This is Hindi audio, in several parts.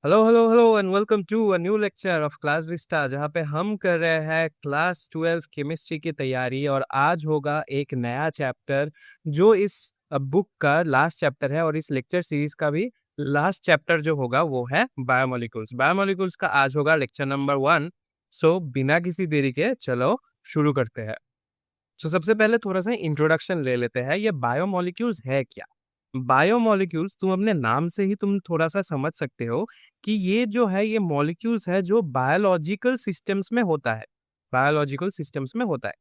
Hello hello hello and welcome to a new lecture of Class Vista, जहाँ पे हम कर रहे हैं क्लास 12 केमिस्ट्री की तैयारी। और आज होगा एक नया चैप्टर जो इस बुक का लास्ट चैप्टर है और इस लेक्चर सीरीज का भी लास्ट चैप्टर जो होगा वो है बायोमोलिक्यूल्स। बायोमोलिक्यूल्स का आज होगा लेक्चर नंबर 1। सो बिना किसी देरी के चलो शुरू करते हैं। तो सबसे पहले थोड़ा सा इंट्रोडक्शन ले लेते हैं, ये बायोमोलिक्यूल्स है क्या। बायोमोलिक्यूल्स तुम अपने नाम से ही तुम थोड़ा सा समझ सकते हो कि ये जो है ये मॉलिक्यूल्स है जो बायोलॉजिकल सिस्टम्स में होता है। बायोलॉजिकल सिस्टम्स में होता है।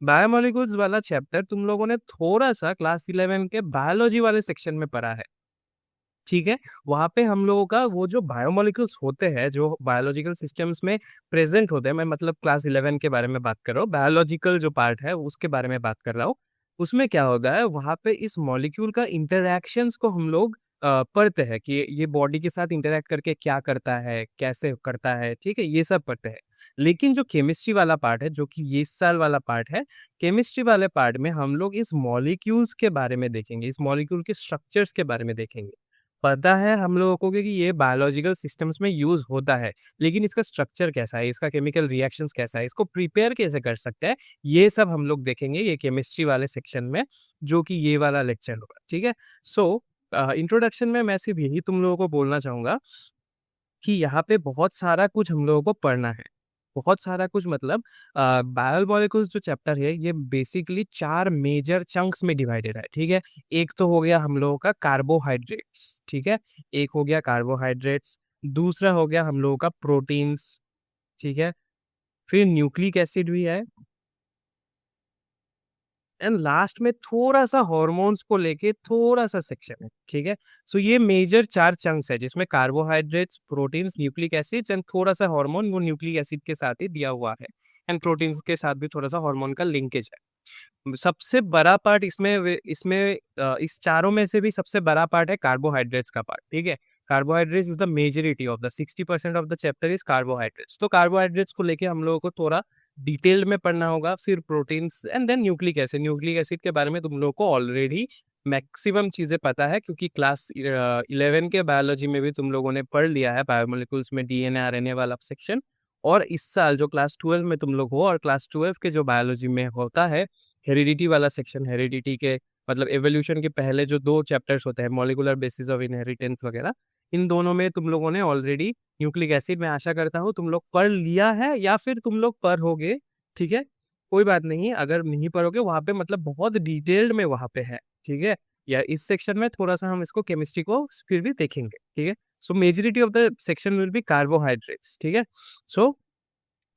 बायोमोलिक्यूल्स वाला चैप्टर तुम लोगों ने थोड़ा सा क्लास 11 के बायोलॉजी वाले सेक्शन में पढ़ा है। ठीक है। वहां पे हम लोगों का वो जो बायोमोलिक्यूल्स होते हैं जो बायोलॉजिकल सिस्टम्स में प्रेजेंट होते हैं, मैं मतलब क्लास 11 के बारे में बात कर रहा हूँ, बायोलॉजिकल जो पार्ट है उसके बारे में बात कर रहा हूँ। उसमें क्या होता है, वहां पे इस मॉलिक्यूल का इंटरैक्शंस को हम लोग पढ़ते हैं कि ये बॉडी के साथ इंटरैक्ट करके क्या करता है, कैसे करता है। ठीक है, ये सब पढ़ते हैं। लेकिन जो केमिस्ट्री वाला पार्ट है, जो कि ये इस साल वाला पार्ट है, केमिस्ट्री वाले पार्ट में हम लोग इस मॉलिक्यूल्स के बारे में देखेंगे, इस मॉलिक्यूल के स्ट्रक्चर्स के बारे में देखेंगे। पता है हम लोगों को कि ये बायोलॉजिकल सिस्टम्स में यूज होता है, लेकिन इसका स्ट्रक्चर कैसा है, इसका केमिकल रिएक्शंस कैसा है, इसको प्रिपेयर कैसे कर सकते हैं, ये सब हम लोग देखेंगे ये केमिस्ट्री वाले सेक्शन में, जो कि ये वाला लेक्चर होगा। ठीक है। सो इंट्रोडक्शन में मैं सिर्फ यही तुम लोगों को बोलना चाहूंगा कि यहाँ पे बहुत सारा कुछ हम लोगों को पढ़ना है। बहुत सारा कुछ मतलब बायोमोलिक्यूल्स जो चैप्टर है ये बेसिकली 4 मेजर चंक्स में डिवाइडेड है। ठीक है। एक तो हो गया हम लोगों का कार्बोहाइड्रेट्स। ठीक है। एक हो गया कार्बोहाइड्रेट्स। दूसरा हो गया हम लोगों का प्रोटीन्स। ठीक है। फिर न्यूक्लिक एसिड भी है। एंड लास्ट में थोड़ा सा हॉर्मोन्स को लेके थोड़ा सा सेक्शन है। ठीक है। सो ये मेजर 4 चंक्स है जिसमें carbohydrates, proteins, nucleic acids and थोड़ा सा हार्मोन, वो न्यूक्लिक एसिड के साथ ही दिया हुआ है। एंड प्रोटीन्स के साथ भी थोड़ा सा हार्मोन का लिंकेज है। सबसे बड़ा पार्ट इस चारों में से भी सबसे बड़ा पार्ट है कार्बोहाइड्रेट्स का पार्ट। ठीक है। Carbohydrates is the majority of the 60% of the chapter is carbohydrates. तो कार्बोहाइड्रेट्स को लेके हम लोगों को थोड़ा डिटेल्ड में पढ़ना होगा। फिर proteins and then nucleic acid. Nucleic acid के बारे में तुम लोगों को ऑलरेडी मैक्सिमम चीजें पता है, क्योंकि क्लास 11 के बायोलॉजी में भी तुम लोगों ने पढ़ लिया है बायोमोलिक्यूल्स में डीएनए आरएनए वाला सेक्शन। और इस साल जो क्लास 12 में तुम लोग हो और क्लास 12 के जो बायोलॉजी में होता है हेरिडिटी वाला सेक्शन, हेरिडिटी के मतलब एवोल्यूशन के पहले जो 2 चैप्टर्स होते हैं, मॉलिक्यूलर बेसिस ऑफ इनहेरिटेंस वगैरह, इन दोनों में तुम लोगों ने ऑलरेडी न्यूक्लिक एसिड, मैं आशा करता हूँ तुम लोग पढ़ लिया है या फिर तुम लोग पढ़ोगे। ठीक है। कोई बात नहीं, अगर नहीं पढ़ोगे वहां पे मतलब बहुत डिटेल्ड में वहां पे है। ठीक है। या इस सेक्शन में थोड़ा सा हम इसको केमिस्ट्री को फिर भी देखेंगे। ठीक है। सो majority of the section will be carbohydrates. ठीक है। सो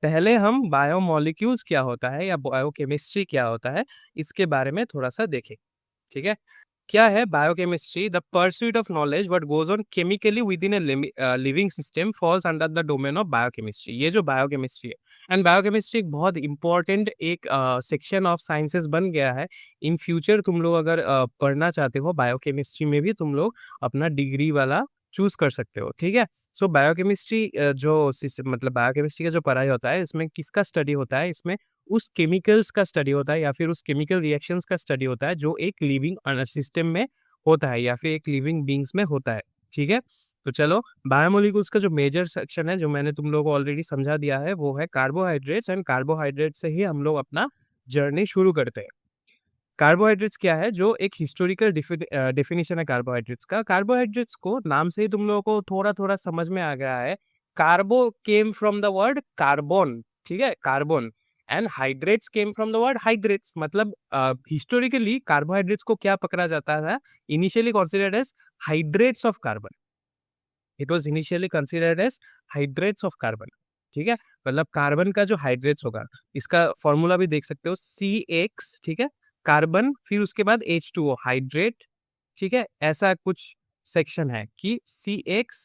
पहले हम बायोमोलिक्यूल्स क्या होता है या बायोकेमिस्ट्री क्या होता है इसके बारे में थोड़ा सा देखें। ठीक है। क्या है biochemistry? The pursuit of knowledge what goes on chemically with in a living system falls under the domain of biochemistry. ये जो बायोकेमिस्ट्री है, एंड बायोकेमिस्ट्री एक बहुत इंपॉर्टेंट एक सेक्शन ऑफ साइंसेस बन गया है। इन फ्यूचर तुम लोग अगर पढ़ना चाहते हो बायोकेमिस्ट्री में भी तुम लोग अपना डिग्री वाला चूज कर सकते हो। ठीक है। सो बायोकेमिस्ट्री मतलब बायोकेमिस्ट्री का जो पढ़ाई होता है इसमें किसका स्टडी होता है, इसमें उस केमिकल्स का स्टडी होता है या फिर उस केमिकल रिएक्शंस का स्टडी होता है जो एक लिविंग सिस्टम में होता है या फिर एक लिविंग बींग्स में होता है। ठीक है। तो चलो, बायोमोलिक्यूल्स का जो मेजर सेक्शन है जो मैंने तुम लोगों को ऑलरेडी समझा दिया है वो है कार्बोहाइड्रेट्स। एंड कार्बोहाइड्रेट से ही हम लोग अपना जर्नी शुरू करते हैं। कार्बोहाइड्रेट्स क्या है, जो एक हिस्टोरिकल डेफिनेशन है कार्बोहाइड्रेट्स का। कार्बोहाइड्रेट्स को नाम से ही तुम लोगों को थोड़ा थोड़ा समझ में आ गया है। Carbo came from the word carbon. ठीक है, carbon. And hydrates came from the word hydrates. मतलब हिस्टोरिकली कार्बोहाइड्रेट्स को क्या पकड़ा जाता था, initially considered as hydrates of carbon. It was initially considered as hydrates of carbon. ठीक है। मतलब कार्बन का जो हाइड्रेट्स होगा, इसका फॉर्मूला भी देख सकते हो, CX। ठीक है। कार्बन, फिर उसके बाद H2O हाइड्रेट। ठीक है। ऐसा कुछ सेक्शन है कि CX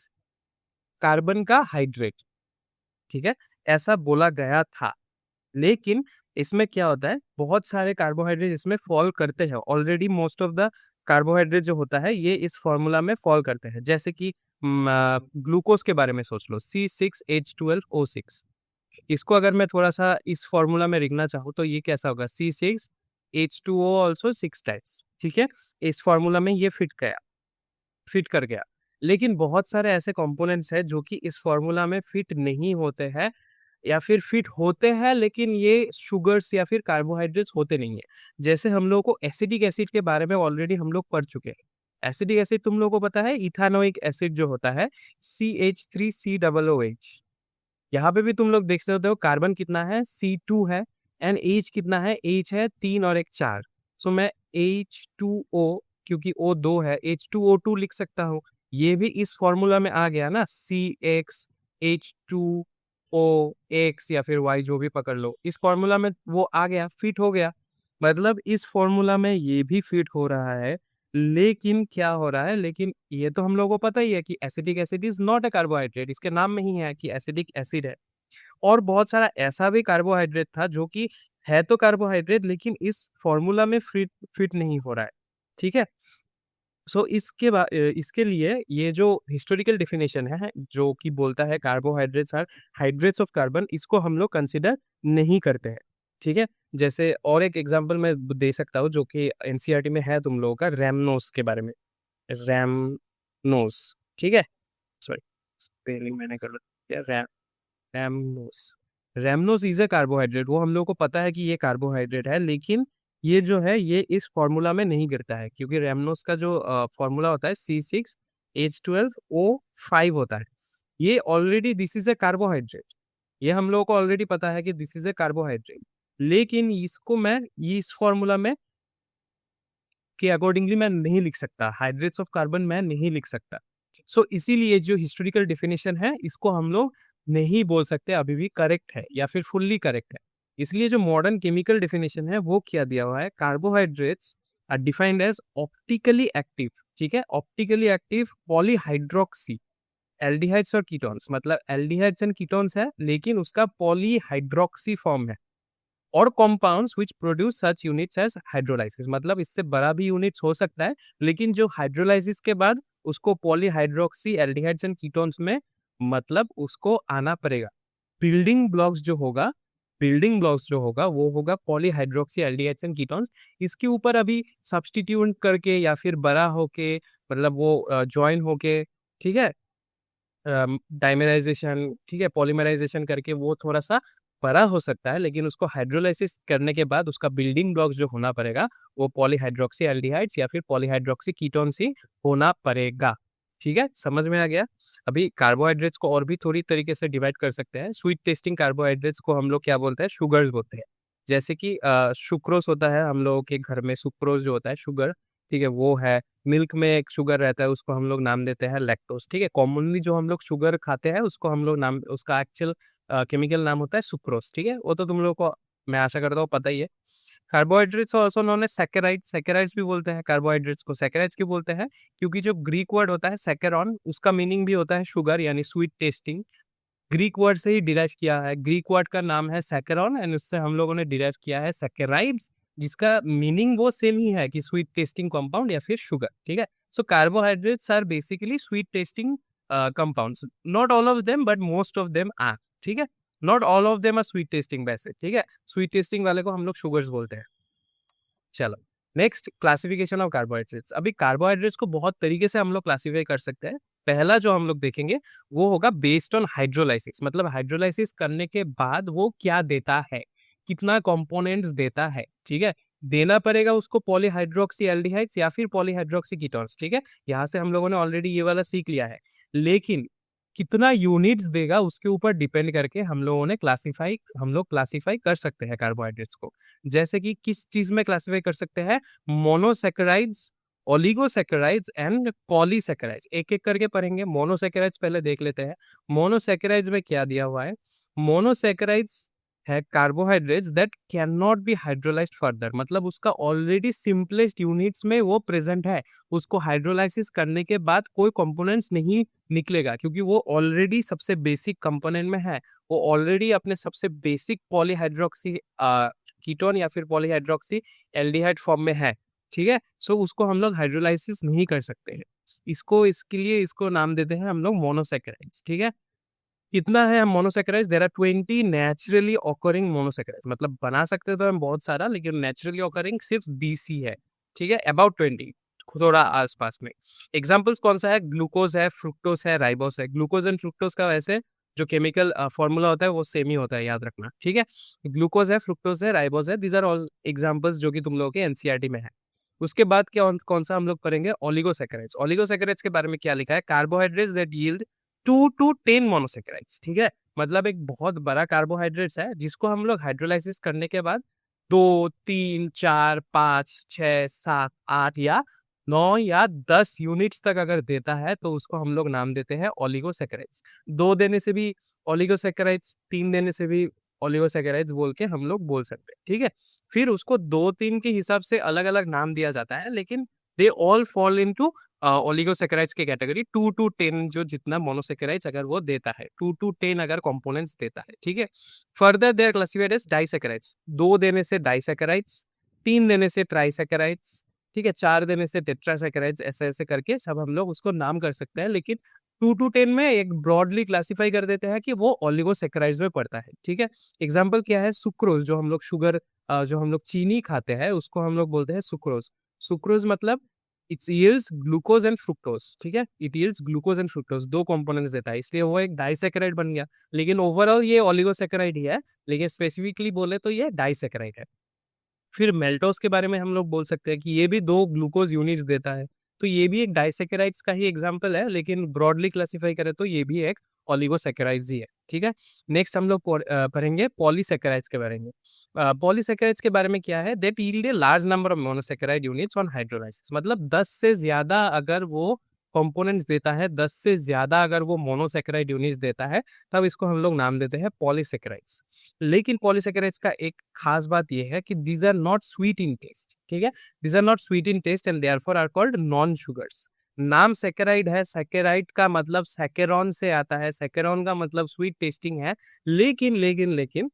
कार्बन का हाइड्रेट। ठीक है। ऐसा बोला गया था। लेकिन इसमें क्या होता है, बहुत सारे कार्बोहाइड्रेट इसमें फॉल करते हैं already. Most of the carbohydrate जो होता है ये इस फॉर्मूला में फॉल करते हैं। जैसे कि ग्लूकोज के बारे में सोच लो, C6H12O6। इसको अगर मैं थोड़ा सा इस फॉर्मूला में लिखना चाहूँ तो ये कैसा होगा, C6H2O ऑल्सो 6 टाइम्स। ठीक है। इस फॉर्मूला में ये फिट कर गया। लेकिन बहुत सारे ऐसे कंपोनेंट्स हैं जो कि इस फॉर्मूला में फिट नहीं होते हैं, या फिर फिट होते हैं लेकिन ये शुगर्स या फिर कार्बोहाइड्रेट्स होते नहीं है। जैसे हम लोगों को एसिटिक एसिड के बारे में ऑलरेडी हम लोग पढ़ चुके हैं। एसिटिक एसिड तुम लोगों को पता है, इथानोइक एसिड जो होता है, CH3COOH। यहाँ पे भी तुम लोग देख सकते हो कार्बन कितना है, C2 है, एंड H कितना है, H है 3 और एक 4। सो मैं H2O, क्योंकि O 2 है, H2O2 लिख सकता हूँ। ये भी इस फॉर्मूला में आ गया ना, CX H2OX या फिर Y, जो भी पकड़ लो, इस फॉर्मूला में वो आ गया, फिट हो गया। मतलब इस फॉर्मूला में ये भी फिट हो रहा है। लेकिन क्या हो रहा है, लेकिन ये तो हम लोगों को पता ही है कि acetic acid is not a carbohydrate, इसके नाम में ही है कि एसिडिक एसिड है। और बहुत सारा ऐसा भी कार्बोहाइड्रेट था जो कि है तो कार्बोहाइड्रेट, लेकिन इस फॉर्मूला में फिट फिट नहीं हो रहा है। ठीक है। सो इसके लिए ये जो हिस्टोरिकल डेफिनेशन है जो कि बोलता है carbohydrates are hydrates of carbon, इसको हम लोग कंसिडर नहीं करते हैं। ठीक है। जैसे और एक एग्जांपल मैं दे सकता हूँ जो कि एनसीईआरटी में है तुम लोगों का, रैमनोस के बारे में। रैमनोस। ठीक है। सॉरी, स्पेलिंग मैंने कर लिया। रैमनोस। रैमनोस इज ए कार्बोहाइड्रेट, वो हम लोग को पता है कि ये कार्बोहाइड्रेट है, लेकिन ये जो है ये इस फॉर्मूला में नहीं गिरता है, क्योंकि रैमनोस का जो फॉर्मूला होता है C6H12O5 होता है। ये already this is a carbohydrate, ये हम लोगों को ऑलरेडी पता है कि दिस इज ए कार्बोहाइड्रेट, लेकिन इसको मैं ये इस फॉर्मूला में के अकॉर्डिंगली मैं नहीं लिख सकता, हाइड्रेट्स ऑफ कार्बन मैं नहीं लिख सकता। इसीलिए जो हिस्टोरिकल डेफिनेशन है इसको हम लोग नहीं बोल सकते अभी भी करेक्ट है या फिर फुल्ली करेक्ट है। इसलिए जो मॉडर्न केमिकल डेफिनेशन है वो क्या दिया हुआ है, carbohydrates are defined as optically active. ठीक है, ऑप्टिकली एक्टिव पॉलीहाइड्रोक्सी एल्डिहाइड्स और कीटोन्स, मतलब एल्डिहाइड्स एंड कीटोन्स है लेकिन उसका पॉलीहाइड्रोक्सी फॉर्म है। और compounds which produce such units as hydrolysis, मतलब इससे बड़ा भी यूनिट्स हो सकता है, लेकिन जो हाइड्रोलाइसिस के बाद उसको पॉलीहाइड्रोक्सी एल्डिहाइड्स एंड कीटोन्स में, मतलब उसको आना पड़ेगा। बिल्डिंग ब्लॉक्स जो होगा, बिल्डिंग ब्लॉक्स जो होगा वो होगा पॉलीहाइड्रोक्सी एल्डिहाइड्स एंड कीटोन्स। इसके ऊपर अभी सब्स्टिट्यूट करके या फिर बड़ा होके, मतलब वो ज्वाइन होके, ठीक है, डाइमराइजेशन, ठीक है, पॉलीमराइजेशन करके वो थोड़ा सा बड़ा हो सकता है, लेकिन उसको हाइड्रोलाइसिस करने के बाद उसका बिल्डिंग ब्लॉक जो होना पड़ेगा वो पॉलीहाइड्रोक्सी एल्डिहाइड्स या फिर पॉलीहाइड्रोक्सी कीटोन्स ही होना पड़ेगा। ठीक है, समझ में आ गया। अभी कार्बोहाइड्रेट्स को और भी थोड़ी तरीके से डिवाइड कर सकते हैं। स्वीट टेस्टिंग कार्बोहाइड्रेट्स को हम लोग क्या बोलते हैं, शुगर्स बोलते हैं। जैसे कि सुक्रोज होता है, हम लोगों के घर में सुक्रोज जो होता है शुगर, ठीक है, वो है। मिल्क में एक शुगर रहता है, उसको हम लोग नाम देते हैं लैक्टोज। ठीक है, कॉमनली जो हम लोग शुगर खाते हैं उसको हम लोग नाम, उसका एक्चुअल केमिकल नाम होता है सुक्रोज। ठीक है, वो तो तुम लोग को मैं आशा करता हूँ पता ही है। कार्बोहाइड्रेट्स ऑल्सो नोन एज सैकेराइड्स, सैकेराइड्स भी बोलते हैं कार्बोहाइड्रेट्स को। सैकेराइड्स क्यों बोलते हैं, क्योंकि जो ग्रीक वर्ड होता है सैकेरॉन, उसका मीनिंग भी होता है शुगर यानी स्वीट टेस्टिंग। ग्रीक वर्ड से ही डिराइव किया है, ग्रीक वर्ड का नाम है सैकेरॉन एंड उससे हम लोगों ने डिराइव किया है सैकेराइड्स, जिसका मीनिंग वो सेम ही है कि स्वीट टेस्टिंग कंपाउंड या फिर शुगर। ठीक है, so carbohydrates are basically sweet tasting compounds, not all of them but most of them are. ठीक है, not all of them are sweet tasting वैसे। ठीक है, स्वीट टेस्टिंग वाले को हम लोग शुगर्स बोलते हैं। चलो, नेक्स्ट क्लासिफिकेशन ऑफ कार्बोहाइड्रेट्स। अभी कार्बोहाइड्रेट्स को बहुत तरीके से हम लोग क्लासिफाई कर सकते हैं। पहला जो हम लोग देखेंगे वो होगा बेस्ड ऑन हाइड्रोलाइसिस, मतलब हाइड्रोलाइसिस करने के बाद वो क्या देता है, कितना कंपोनेंट्स देता है। ठीक है, देना पड़ेगा उसको पॉलीहाइड्रोक्सी एल्डिहाइड्स या फिर पॉलीहाइड्रोक्सी कीटोन्स। ठीक है, यहाँ से हम लोगों ने ऑलरेडी ये वाला सीख लिया है, लेकिन कितना यूनिट्स देगा उसके ऊपर डिपेंड करके हम लोग क्लासिफाई कर सकते हैं कार्बोहाइड्रेट्स को। जैसे कि किस चीज में क्लासिफाई कर सकते हैं, मोनोसैकेराइड्स, ओलिगोसैकेराइड्स एंड पॉलीसैकेराइड्स। एक एक करके पढ़ेंगे। मोनोसैकेराइड्स पहले देख लेते हैं। मोनोसैकेराइड्स में क्या दिया हुआ है, मोनोसैकेराइड्स है carbohydrates that can not be hydrolysed further, मतलब उसका ऑलरेडी सिंपलेस्ट यूनिट्स में वो प्रेजेंट है, उसको हाइड्रोलाइसिस करने के बाद कोई कंपोनेंट्स नहीं निकलेगा, क्योंकि वो ऑलरेडी सबसे बेसिक कंपोनेंट में है, वो ऑलरेडी अपने सबसे बेसिक पॉलीहाइड्रोक्सी कीटोन या फिर पॉलीहाइड्रोक्सी एल्डिहाइड फॉर्म में है। ठीक है, सो उसको हम लोग हाइड्रोलाइसिस नहीं कर सकते हैं। इसको इसके लिए इसको नाम देते हैं हम लोग मोनोसैकेराइड्स। ठीक है, कितना है monosaccharides, there are 20 naturally occurring monosaccharides, मतलब बना सकते तो हम बहुत सारा, लेकिन नेचुरली ऑकरिंग सिर्फ 20 ही है। ठीक है, अबाउट 20। थोड़ा आसपास में। एग्जाम्पल्स कौन सा है, ग्लूकोज है, फ्रुक्टोज है, राइबोस है। ग्लूकोज एंड फ्रुक्टोज का वैसे जो केमिकल फॉर्मूला होता है वो सेम ही होता है, याद रखना, ठीक है। ग्लूकोज है, फ्रुक्टोज है, राइबोस है, दीज आर ऑल एग्जाम्पल्स जो कि तुम लोगों के एनसीईआरटी में है। उसके बाद क्या कौन सा हम लोग पढ़ेंगे, ओलिगोसैकेराइड्स। ओलिगोसैकेराइड्स के बारे में क्या लिखा है, carbohydrates that yield 2 to 10 monosaccharides, ठीक है। मतलब एक बहुत बड़ा कार्बोहाइड्रेट्स है जिसको हम लोग हाइड्रोलाइसिस करने के बाद 2, 3, 4, 5, 6, 7, 8 या 9 या 10 यूनिट्स तक अगर देता है तो उसको हम लोग नाम देते हैं ओलिगोसैकेराइड्स। 2 देने से भी ओलिगोसैकेराइड्स, 3 देने से भी ओलिगोसैकेराइड्स बोल के हम लोग बोल सकते हैं, ठीक है। फिर उसको 2-3 के हिसाब से अलग अलग नाम दिया जाता है, लेकिन they all fall into oligosaccharides के कैटेगरी। 2 to 10 जो जितना मोनोसैकेराइड्स अगर वो देता है, 2 to 10 अगर कंपोनेंट्स देता है, ठीक है। Further they are classified as disaccharides. 2 देने से डाइसैकेराइड्स, 3 देने से ट्राइसैकेराइड्स, ठीक है, 4 देने से टेट्रासैकेराइड्स, ऐसे ऐसे करके सब हम लोग उसको नाम कर सकते हैं। लेकिन 2 to 10 में एक ब्रॉडली क्लासिफाई कर देते हैं कि वो ओलिगोसैकेराइड्स में पड़ता है, ठीक है। एग्जाम्पल क्या है, सुक्रोज, जो हम लोग शुगर, जो हम लोग चीनी खाते हैं उसको हम लोग बोलते हैं सुक्रोज। सुक्रोज मतलब it's yields glucose and fructose, ठीक है। It yields glucose and fructose, 2 components देता है, इसलिए वो एक डाइसैकेराइड बन गया। लेकिन ओवरऑल ये ओलिगोसैकेराइड ही है, लेकिन स्पेसिफिकली बोले तो ये डाइसैकेराइड है। फिर मेल्टोस के बारे में हम लोग बोल सकते हैं कि ये भी 2 ग्लूकोज यूनिट्स देता है, तो ये भी एक डाइसैकेराइड्स का ही एग्जांपल है, लेकिन ब्रॉडली क्लासिफाई करें तो ये भी एक ओलिगोसैकेराइड्स ही है, ठीक है। नेक्स्ट हम लोग पढ़ेंगे पॉलीसैकेराइड्स के बारे में। पॉलीसैकेराइड्स के बारे में क्या है, that yield a large number of monosaccharide units on hydrolysis. मतलब 10 से ज्यादा अगर वो कंपोनेंट्स देता है, 10 से ज्यादा अगर वो मोनोसैकेराइड यूनिट्स देता है, तब इसको हम लोग नाम देते हैं पॉलीसैकेराइड्स। लेकिन पॉलीसैकेराइड्स का एक खास बात यह है कि these are not sweet in taste, ठीक है। These are not sweet in taste and therefore are called non sugars. नाम सैकेराइड है, सैकेराइड का मतलब सैकेरॉन से आता है, सैकेरॉन का मतलब स्वीट टेस्टिंग है। लेकिन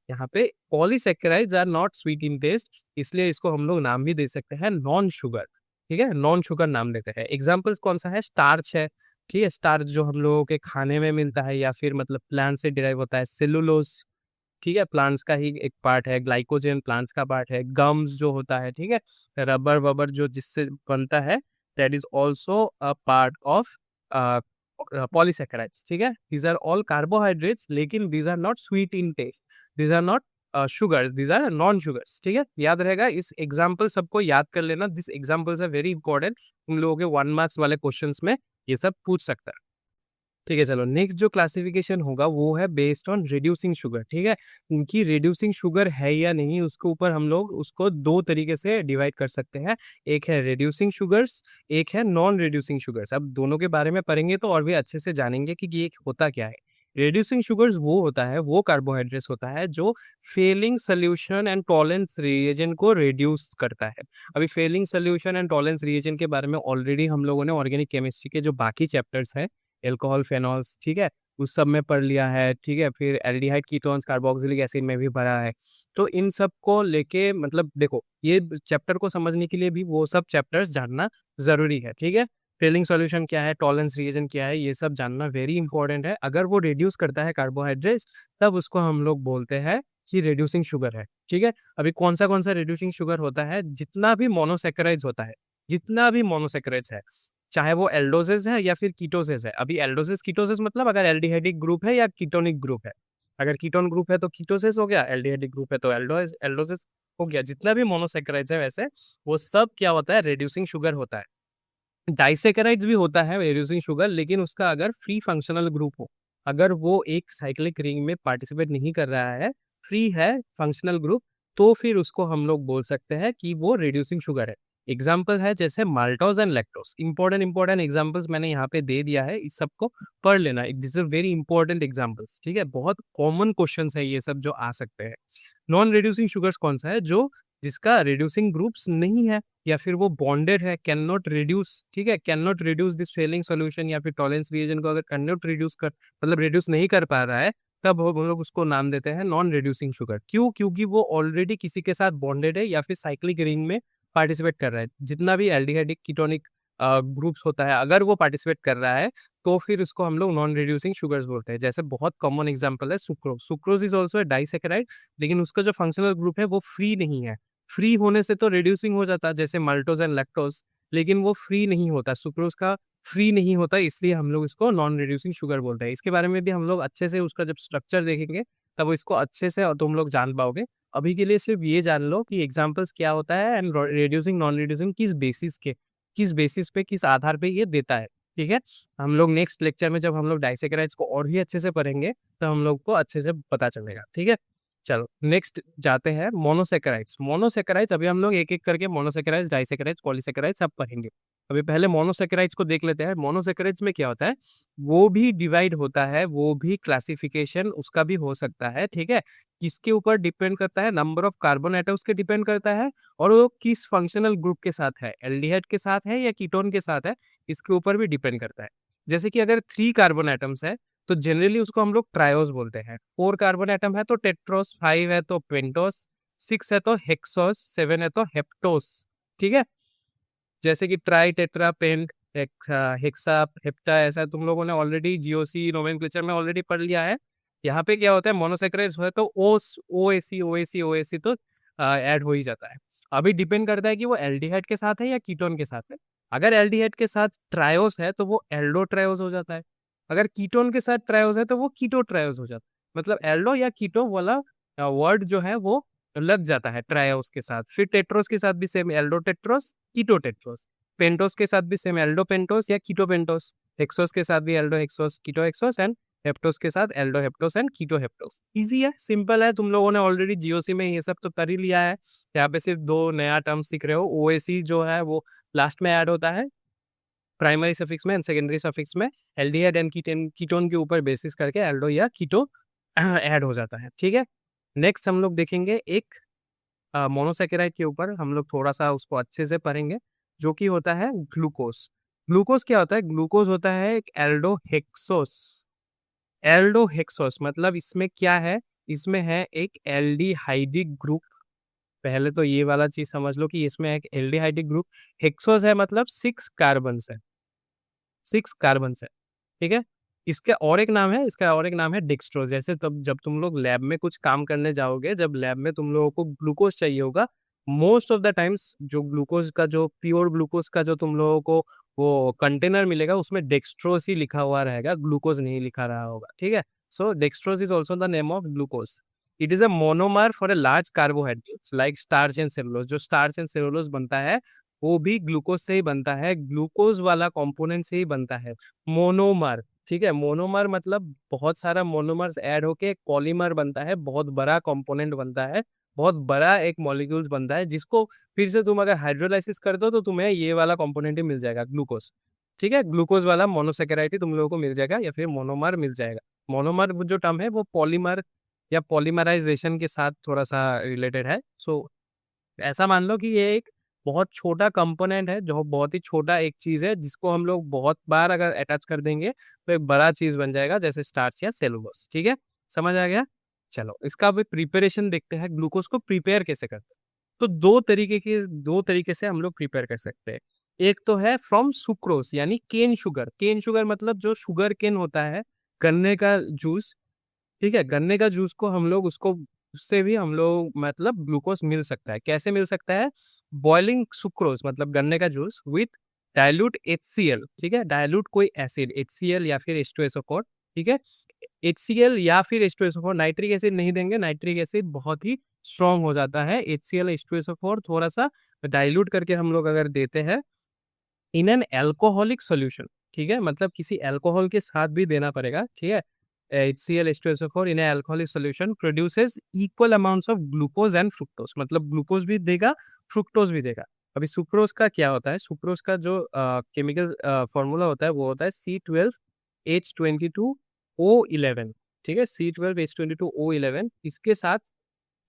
यहाँ पे polysaccharides are not sweet in taste, इसलिए इसको हम लोग नाम भी दे सकते हैं नॉन शुगर, ठीक है। नॉन शुगर नाम देते हैं। एग्जाम्पल्स कौन सा है, स्टार्च है, ठीक है। स्टार्च जो हम लोगों के खाने में मिलता है या फिर मतलब प्लांट से डिराइव होता है। सेलुलोज, ठीक है, प्लांट्स का ही एक पार्ट है। ग्लाइकोजन प्लांट्स का पार्ट है। गम्स जो होता है, ठीक है, रबर वबर जो जिससे बनता है, that is also a part of polysaccharides, ठीक है। दीज आर ऑल कार्बोहाइड्रेट्स, लेकिन these are not sweet in taste, these are not sugars, these are non sugars, ठीक है। याद रहेगा, इस एग्जाम्पल सबको याद कर लेना, this examples are very important. उन लोगों के 1 मार्क्स वाले क्वेश्चंस में ये सब पूछ सकता है, ठीक है। चलो नेक्स्ट जो क्लासिफिकेशन होगा वो है बेस्ड ऑन रिड्यूसिंग शुगर, ठीक है। उनकी रिड्यूसिंग शुगर है या नहीं, उसके ऊपर हम लोग उसको 2 तरीके से डिवाइड कर सकते हैं। एक है रिड्यूसिंग शुगर्स, एक है नॉन रिड्यूसिंग शुगर्स। अब दोनों के बारे में पढ़ेंगे तो और भी अच्छे से जानेंगे कि ये होता क्या है। रिड्यूसिंग शुगर्स वो होता है, वो कार्बोहाइड्रेट्स होता है जो Fehling solution and Tollens reagent को रिड्यूस करता है। अभी Fehling solution and Tollens reagent के बारे में ऑलरेडी हम लोगों ने ऑर्गेनिक केमिस्ट्री के जो बाकी चैप्टर्स हैं, एल्कोहल, फेनॉल्स, ठीक है, उस सब में पढ़ लिया है, ठीक है। फिर एल्डिहाइड, कीटोन्स, कार्बोक्सिलिक एसिड में भी पढ़ा है। तो इन सब को लेके मतलब देखो, ये चैप्टर को समझने के लिए भी वो सब चैप्टर्स जानना जरूरी है, ठीक है। फेलिंग सॉल्यूशन क्या है, टॉलेंस रीजन क्या है, ये सब जानना वेरी इंपॉर्टेंट है। अगर वो रिड्यूस करता है कार्बोहाइड्रेट्स, तब उसको हम लोग बोलते हैं कि रिड्यूसिंग शुगर है, ठीक है। अभी कौन सा रिड्यूसिंग शुगर होता है, जितना भी मोनोसैकेराइड्स होता है, जितना भी मोनोसैकेराइड्स है, चाहे वो एल्डोजेस है या फिर कीटोजेस है। अभी एल्डोजेस कीटोजेस मतलब अगर एल्डिहाइडिक ग्रुप है या कीटोनिक ग्रुप है। अगर कीटोन ग्रुप है तो कीटोजेस हो गया, एल्डिहाइडिक ग्रुप है तो एल्डोजेस हो गया। जितना भी मोनोसैकेराइड्स है वैसे वो सब क्या होता है, रिड्यूसिंग शुगर होता है। डाइसैकेराइड्स भी होता है रिड्यूसिंग शुगर, लेकिन उसका अगर फ्री फंक्शनल ग्रुप हो, अगर वो एक साइक्लिक रिंग में पार्टिसिपेट नहीं कर रहा है, फ्री है फंक्शनल ग्रुप, तो फिर उसको हम लोग बोल सकते हैं कि वो रिड्यूसिंग शुगर है। एग्जाम्पल है जैसे maltose and lactose. Important examples मैंने यहाँ पे दे दिया है, इस सबको पढ़ लेना। This is very important examples, ठीक है। बहुत कॉमन क्वेश्चन है ये सब जो आ सकते हैं। नॉन रिड्यूसिंग शुगर्स कौन सा है, जो जिसका रिड्यूसिंग ग्रुप्स नहीं है या फिर वो बॉन्डेड है, कैन नॉट रिड्यूस, ठीक है, can not reduce this Fehling solution या फिर टॉलेंस रिएजेंट को अगर कैन नॉट रिड्यूस कर मतलब रिड्यूस नहीं कर पा रहा है, तब हम लोग उसको नाम देते हैं नॉन रिड्यूसिंग शुगर। क्यों, क्योंकि वो ऑलरेडी किसी के साथ बॉन्डेड है या फिर साइक्लिक रिंग में पार्टिसिपेट कर रहा है। जितना भी एल्डिहाइडिक कीटोनिक ग्रुप्स होता है, अगर वो पार्टिसिपेट कर रहा है तो फिर उसको हम लोग नॉन रिड्यूसिंग शुगर्स बोलते हैं। जैसे बहुत कॉमन एग्जांपल है sucrose. Sucrose is also disaccharide, लेकिन उसका जो फंक्शनल ग्रुप है वो फ्री नहीं है। फ्री होने से तो रिड्यूसिंग हो जाता है, जैसे माल्टोज एंड लैक्टोज, लेकिन वो फ्री नहीं होता, सुक्रोज का फ्री नहीं होता, इसलिए हम लोग इसको नॉन रिड्यूसिंग शुगर बोलते हैं। इसके बारे में भी हम लोग अच्छे से उसका जब स्ट्रक्चर देखेंगे तब इसको अच्छे से और तुम लोग जान पाओगे। अभी के लिए सिर्फ ये जान लो कि एग्जाम्पल्स क्या होता है एंड रिड्यूसिंग नॉन रिड्यूसिंग किस बेसिस पे, किस आधार पे ये देता है। ठीक है, हम लोग नेक्स्ट लेक्चर में जब हम लोग डाइसेकेराइड्स को और भी अच्छे से पढ़ेंगे तो हम लोग को अच्छे से पता चलेगा। ठीक है, चलो नेक्स्ट जाते हैं मोनोसेकेराइड्स। मोनोसेकेराइड्स अभी हम लोग एक एक करके मोनोसेकेराइड्स, डाइसेकेराइड्स, पॉलीसेकेराइड्स सब पढ़ेंगे। अभी पहले मोनोसेकेराइड्स को देख लेते हैं। मोनोसेकेराइड्स में क्या होता है, वो भी डिवाइड होता है, वो भी क्लासिफिकेशन उसका भी हो सकता है। ठीक है, किसके ऊपर डिपेंड करता है, नंबर ऑफ कार्बन एटम्स के डिपेंड करता है, और वो किस फंक्शनल ग्रुप के साथ है, एल्डिहाइड के साथ है या कीटोन के साथ है, इसके ऊपर भी डिपेंड करता है। जैसे कि अगर 3 कार्बन एटम्स है तो जनरली उसको हम लोग ट्रायोस बोलते हैं। 4 कार्बन एटम है तो टेट्रोस, 5 है तो पेंटोस, 6 है तो हेक्सोस, 7 है तो हेप्टोस। ठीक है, जैसे कि tri, tetra, pent, hexa, hepta, ऐसा तुम लोगों ने ऑलरेडी जीओसी नोमेनक्लेचर में ऑलरेडी पढ़ लिया है। यहाँ पे क्या होता है, मोनोसेक्राइड्स है तो ओ एसी तो ऐड हो ही जाता है। अभी डिपेंड करता है कि वो एल्डिहाइड के साथ है या कीटोन के साथ है। अगर एल्डिहाइड के साथ ट्रायोस है तो वो एल्डो ट्रायोस हो जाता है। अगर कीटोन के साथ ट्रायोस है तो वो कीटो ट्रायोस हो जाता है। मतलब एल्डो या कीटो वाला वर्ड जो है वो लग जाता है ट्रायोस के साथ। फिर टेट्रोस के साथ भी सेम, एल्डो टेट्रोस, कीटो टेट्रोस। पेंटोस के साथ भी सेम, एल्डो पेंटोस या कीटो पेंटोस। हेक्सोस के साथ भी aldo hexose, keto hexose, and heptose के साथ aldo heptose and keto heptose. Easy है, सिंपल है, तुम लोगों ने ऑलरेडी जीओसी में ये सब तो कर ही लिया है। यहाँ पे सिर्फ 2 नया टर्म सीख रहे हो। ओएसी जो है वो लास्ट में ऐड होता है, प्राइमरी सफिक्स में एंड सेकेंडरी सफिक्स में। एल्डिहाइड एंड कीटोन के ऊपर बेसिस करके एल्डो या कीटो ऐड हो जाता है। ठीक है, नेक्स्ट हम लोग देखेंगे एक मोनोसेकेराइड के ऊपर हम लोग थोड़ा सा उसको अच्छे से पढ़ेंगे, जो कि होता है ग्लूकोज। ग्लूकोज क्या होता है, ग्लूकोज होता है एक एल्डोहेक्सोस। एल्डोहेक्सोस मतलब इसमें क्या है, इसमें है एक एल्डिहाइडिक ग्रुप। पहले तो ये वाला चीज समझ लो कि इसमें एक एल्डिहाइडिक ग्रुप। हेक्सोस है मतलब 6 कार्बन है, 6 कार्बन है। ठीक है, इसका और एक नाम है, इसका और एक नाम है डेक्सट्रोज। जैसे तब जब तुम लोग लैब में कुछ काम करने जाओगे, जब लैब में तुम लोगों को ग्लूकोज चाहिए होगा, मोस्ट ऑफ द टाइम्स जो ग्लूकोज का, जो प्योर ग्लूकोज का जो तुम लोगों को वो कंटेनर मिलेगा उसमें डेक्सट्रोज ही लिखा हुआ रहेगा, ग्लूकोज नहीं लिखा रहा होगा। ठीक है, so dextrose is also the name of glucose. It is a monomer for a large carbohydrates like starch and cellulose. जो स्टार्च एंड सेलुलोज बनता है वो भी ग्लूकोज से ही बनता है, ग्लूकोज वाला कंपोनेंट से ही बनता है, मोनोमर। ठीक है, मोनोमर मतलब बहुत सारा मोनोमर्स ऐड होके एक पॉलीमर बनता है, बहुत बड़ा कंपोनेंट बनता है, बहुत बड़ा एक मॉलिक्यूल्स बनता है, जिसको फिर से तुम अगर हाइड्रोलाइसिस कर दो तो तुम्हें ये वाला कंपोनेंट ही मिल जाएगा, ग्लूकोज। ठीक है, ग्लूकोज वाला मोनोसेकेराइड तुम लोगों को मिल जाएगा या फिर मोनोमर मिल जाएगा। मोनोमर जो टर्म है वो पॉलीमर या पॉलीमराइजेशन के साथ थोड़ा सा रिलेटेड है। सो ऐसा मान लो कि ये एक बहुत छोटा कंपोनेंट है, जो बहुत ही छोटा एक चीज है, जिसको हम लोग बहुत बार अगर अटैच कर देंगे तो एक बड़ा चीज बन जाएगा, जैसे स्टार्च या सेलुलोज। ठीक है, समझ आ गया। चलो इसका अभी प्रिपरेशन देखते हैं, ग्लूकोज को प्रिपेयर कैसे करते हैं। तो दो तरीके से हम लोग प्रिपेयर कर सकते हैं। एक तो है फ्रॉम सुक्रोज यानी केन शुगर। केन शुगर मतलब जो शुगर केन होता है, गन्ने का जूस। ठीक है, गन्ने का जूस को हम लोग उसको, उससे भी हम लोग मतलब ग्लूकोज मिल सकता है। कैसे मिल सकता है, बॉइलिंग सुक्रोज मतलब गन्ने का जूस विथ डाइल्यूट HCl। ठीक है, डाइल्यूट कोई एसिड, HCl या फिर H2SO4। ठीक है, HCl या फिर H2SO4, नाइट्रिक एसिड नहीं देंगे, नाइट्रिक एसिड बहुत ही स्ट्रॉन्ग हो जाता है। HCl, H2SO4 थोड़ा सा डाइल्यूट करके हम लोग अगर देते हैं इन एन एल्कोहलिक सोल्यूशन। ठीक है, मतलब किसी एल्कोहल के साथ भी देना पड़ेगा। ठीक है, HCl, H2SO4 in alcoholic solution produces equal amounts of glucose and fructose. मतलब ग्लूकोज भी देगा, फ्रुक्टोज भी देगा। अभी सुक्रोज का क्या होता है, सुक्रोज का जो केमिकल फॉर्मूला होता है वो होता है C12H22O11। ठीक है, C12H22O11, इसके साथ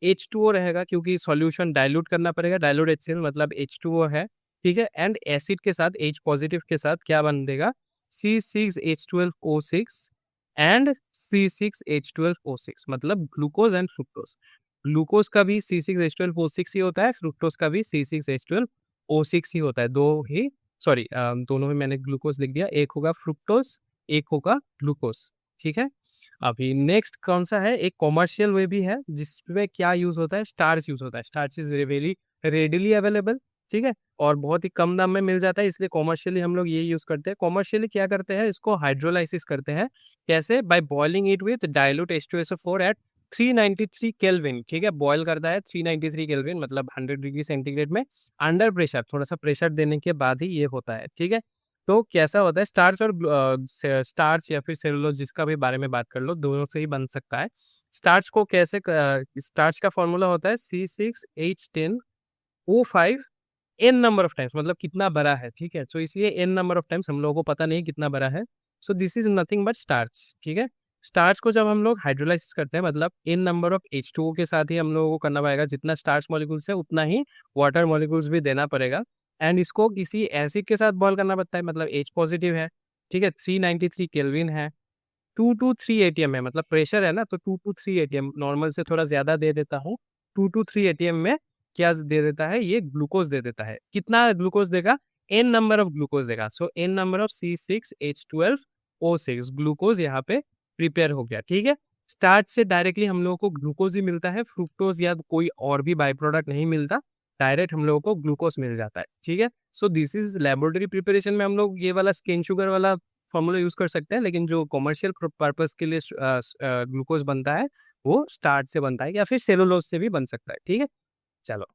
H2O रहेगा, क्योंकि सॉल्यूशन डाइल्यूट करना पड़ेगा, डाइल्यूट HCl मतलब H2O है। ठीक है, एंड एसिड के साथ H पॉजिटिव के साथ क्या बन देगा, C6H12O6 एंड C6H12O6 मतलब ग्लूकोज एंड फ्रुक्टोज। ग्लूकोज का भी C6H12O6 ही होता है, फ्रुक्टोज का भी C6H12O6 ही होता है। दो ही, सॉरी दोनों में मैंने ग्लूकोज लिख दिया, एक होगा फ्रुक्टोज, एक होगा ग्लूकोज। ठीक है, अभी नेक्स्ट कौन सा है, एक कॉमर्शियल वे भी है जिसमें क्या यूज होता है, स्टार्च यूज होता है। Starch is very readily available. ठीक है, और बहुत ही कम दाम में मिल जाता है, इसलिए कॉमर्शियली हम लोग ये यूज करते हैं। कॉमर्शियली क्या करते हैं, इसको हाइड्रोलाइसिस करते हैं। कैसे? By boiling it with dilute H2SO4 at 393 kelvin. ठीक है, बॉयल करता है 393 केल्विन, मतलब 100 डिग्री सेंटीग्रेड में, अंडर प्रेशर, थोड़ा सा प्रेशर देने के बाद ही ये होता है। ठीक है, तो कैसा होता है, स्टार्च और स्टार्च या फिर सेलुलोज, जिसका भी बारे में बात कर लो, दोनों से ही बन सकता है। स्टार्च को कैसे, स्टार्च का फॉर्मूला होता है C6H10O5 N number of times, मतलब कितना बड़ा है। ठीक है, तो इसलिए एन नंबर ऑफ टाइम्स, हम लोगों को पता नहीं कितना बड़ा है। सो this is nothing but starch. ठीक है, स्टार्च को जब हम लोग हाइड्रोलाइसिस करते हैं, मतलब एन नंबर ऑफ H2O के साथ ही हम लोगों को करना पड़ेगा, जितना स्टार्च मॉलिक्यूल्स है उतना ही वाटर मॉलिक्यूल्स भी देना पड़ेगा। एंड इसको किसी एसिड के साथ बॉयल करना पड़ता है, मतलब H पॉजिटिव है। ठीक है, 393 केल्विन है, 2 to 3 ATM है, मतलब प्रेशर है ना, तो 2 to 3 ATM, नॉर्मल से थोड़ा ज्यादा दे देता हूँ। 2 to 3 ATM में क्या दे देता है, ये ग्लूकोज दे देता है। कितना ग्लूकोज देगा? एन नंबर ऑफ ग्लूकोज देगा। So n number of C6H12O6 glucose यहाँ पे प्रिपेयर हो गया। ठीक है, स्टार्च से डायरेक्टली हम लोगों को ग्लूकोज ही मिलता है, फ्रुक्टोज या कोई और भी बाई प्रोडक्ट नहीं मिलता, डायरेक्ट हम लोगों को ग्लूकोज मिल जाता है। ठीक है, सो दिस इज लेबोरेटरी प्रिपरेशन में हम लोग ये वाला स्केन शुगर वाला फॉर्मूला यूज कर सकते हैं, लेकिन जो कॉमर्शियल पर्पस के लिए ग्लूकोज बनता है वो स्टार्च से बनता है या फिर सेलुलोज से भी बन सकता है। ठीक है, चलो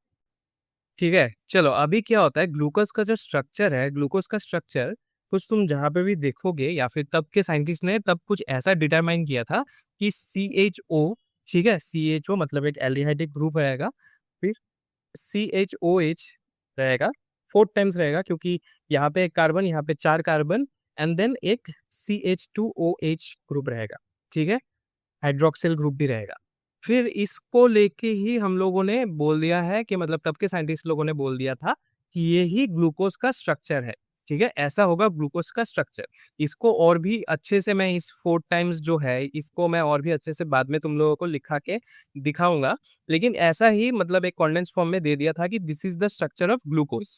ठीक है, चलो अभी क्या होता है, ग्लूकोज का जो स्ट्रक्चर है, ग्लूकोज का स्ट्रक्चर कुछ तुम जहाँ पे भी देखोगे, या फिर तब के साइंटिस्ट ने तब कुछ ऐसा डिटरमाइन किया था कि CHO, ठीक है, CHO मतलब एक एल्डिहाइडिक ग्रुप रहेगा, फिर CHOH रहेगा, 4 टाइम्स रहेगा, क्योंकि यहाँ पे एक कार्बन, यहाँ पे 4 कार्बन, एंड देन एक CH2OH ग्रुप रहेगा। ठीक है, हाइड्रोक्सिल ग्रुप भी रहेगा। फिर इसको लेके ही हम लोगों ने बोल दिया है कि, मतलब तब के साइंटिस्ट लोगों ने बोल दिया था कि ये ही ग्लूकोज का स्ट्रक्चर है। ठीक है, ऐसा होगा ग्लूकोज का स्ट्रक्चर। इसको और भी अच्छे से मैं, इस 4 टाइम्स जो है, इसको मैं और भी अच्छे से बाद में तुम लोगों को लिखा के दिखाऊंगा, लेकिन ऐसा ही, मतलब एक कॉन्डेंस फॉर्म में दे दिया था कि this is the structure of glucose.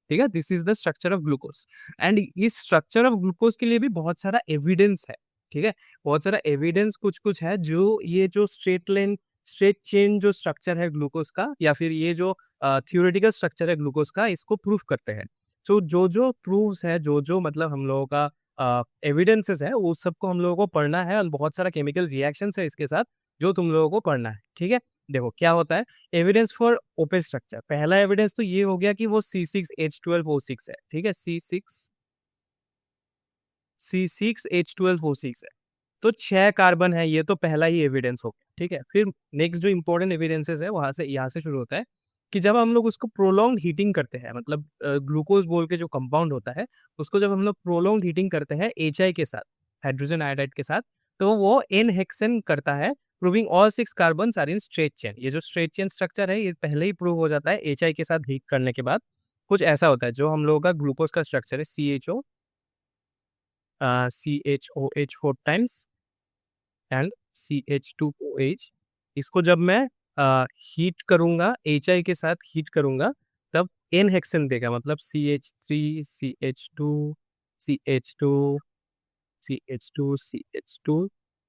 ठीक है, this is the structure of glucose. And इस स्ट्रक्चर ऑफ ग्लूकोज के लिए भी बहुत सारा एविडेंस है। ठीक है, बहुत सारा एविडेंस कुछ कुछ है, जो ये जो स्ट्रेट चेन जो स्ट्रक्चर है ग्लूकोज का, या फिर ये जो थियोरेटिकल स्ट्रक्चर है ग्लूकोज का, इसको प्रूफ करते हैं। तो जो जो प्रूफ्स है, जो जो मतलब हम लोगों का एविडेंसेस है, वो सबको हम लोगों को पढ़ना है, और बहुत सारा केमिकल रिएक्शंस है इसके साथ, जो तुम लोगों को पढ़ना है। ठीक है, देखो क्या होता है, एविडेंस फॉर ओपन स्ट्रक्चर। पहला एविडेंस तो ये हो गया कि वो C6H12O6 है। ठीक है, C6H12O6 है, तो 6 कार्बन है, ये तो पहला ही एविडेंस हो गया। ठीक है, फिर नेक्स्ट जो इंपॉर्टेंट एविडेंसेस है, वहां से यहाँ से शुरू होता है कि जब हम लोग उसको प्रोलॉन्ग हीटिंग करते हैं, मतलब ग्लूकोज बोल के जो कंपाउंड होता है, उसको जब हम लोग प्रोलॉन्ग हीटिंग करते हैं HI के साथ, हाइड्रोजन आयोडाइड के साथ, तो वो एन हेक्सेन करता है, proving all 6 carbon are in straight chain. ये जो स्ट्रेट चेन स्ट्रक्चर है, ये पहले ही प्रूव हो जाता है HI के साथ हीट करने के बाद। कुछ ऐसा होता है, जो हम लोगों का ग्लूकोज का स्ट्रक्चर है, CHOH 4 टाइम्स एंड CH2OH, इसको जब मैं हीट करूंगा, HI के साथ हीट करूंगा, तब एन हेक्सेन देगा, मतलब CH3 CH2 CH2 CH2 CH2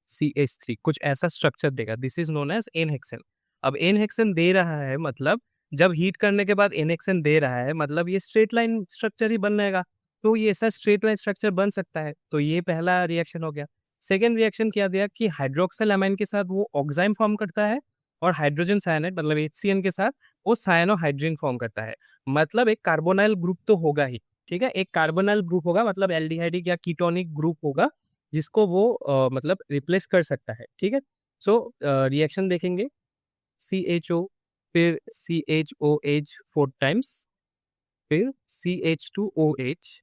CH3, कुछ ऐसा स्ट्रक्चर देगा। This is known as n hexane. अब एन हेक्सेन दे रहा है, मतलब जब हीट करने के बाद एन हेक्सेन दे रहा है, मतलब ये स्ट्रेट लाइन स्ट्रक्चर ही बन जाएगा। तो ये ऐसा स्ट्रेट लाइन स्ट्रक्चर बन सकता है, तो ये पहला रिएक्शन हो गया। सेकेंड रिएक्शन क्या दिया कि हाइड्रोक्सिल अमाइन के साथ वो ऑक्साइम फॉर्म करता है, और हाइड्रोजन साइनाइड मतलब HCN के साथ वो साइनोहाइड्रिन फॉर्म करता है। मतलब एक कार्बोनाइल ग्रुप तो होगा ही। ठीक है, एक कार्बोनाइल ग्रुप होगा, मतलब एल्डिहाइडिक या कीटोनिक ग्रुप होगा, जिसको वो मतलब रिप्लेस कर सकता है। ठीक है, सो रिएक्शन देखेंगे, CHO, फिर CHOH 4 टाइम्स, फिर CH2OH।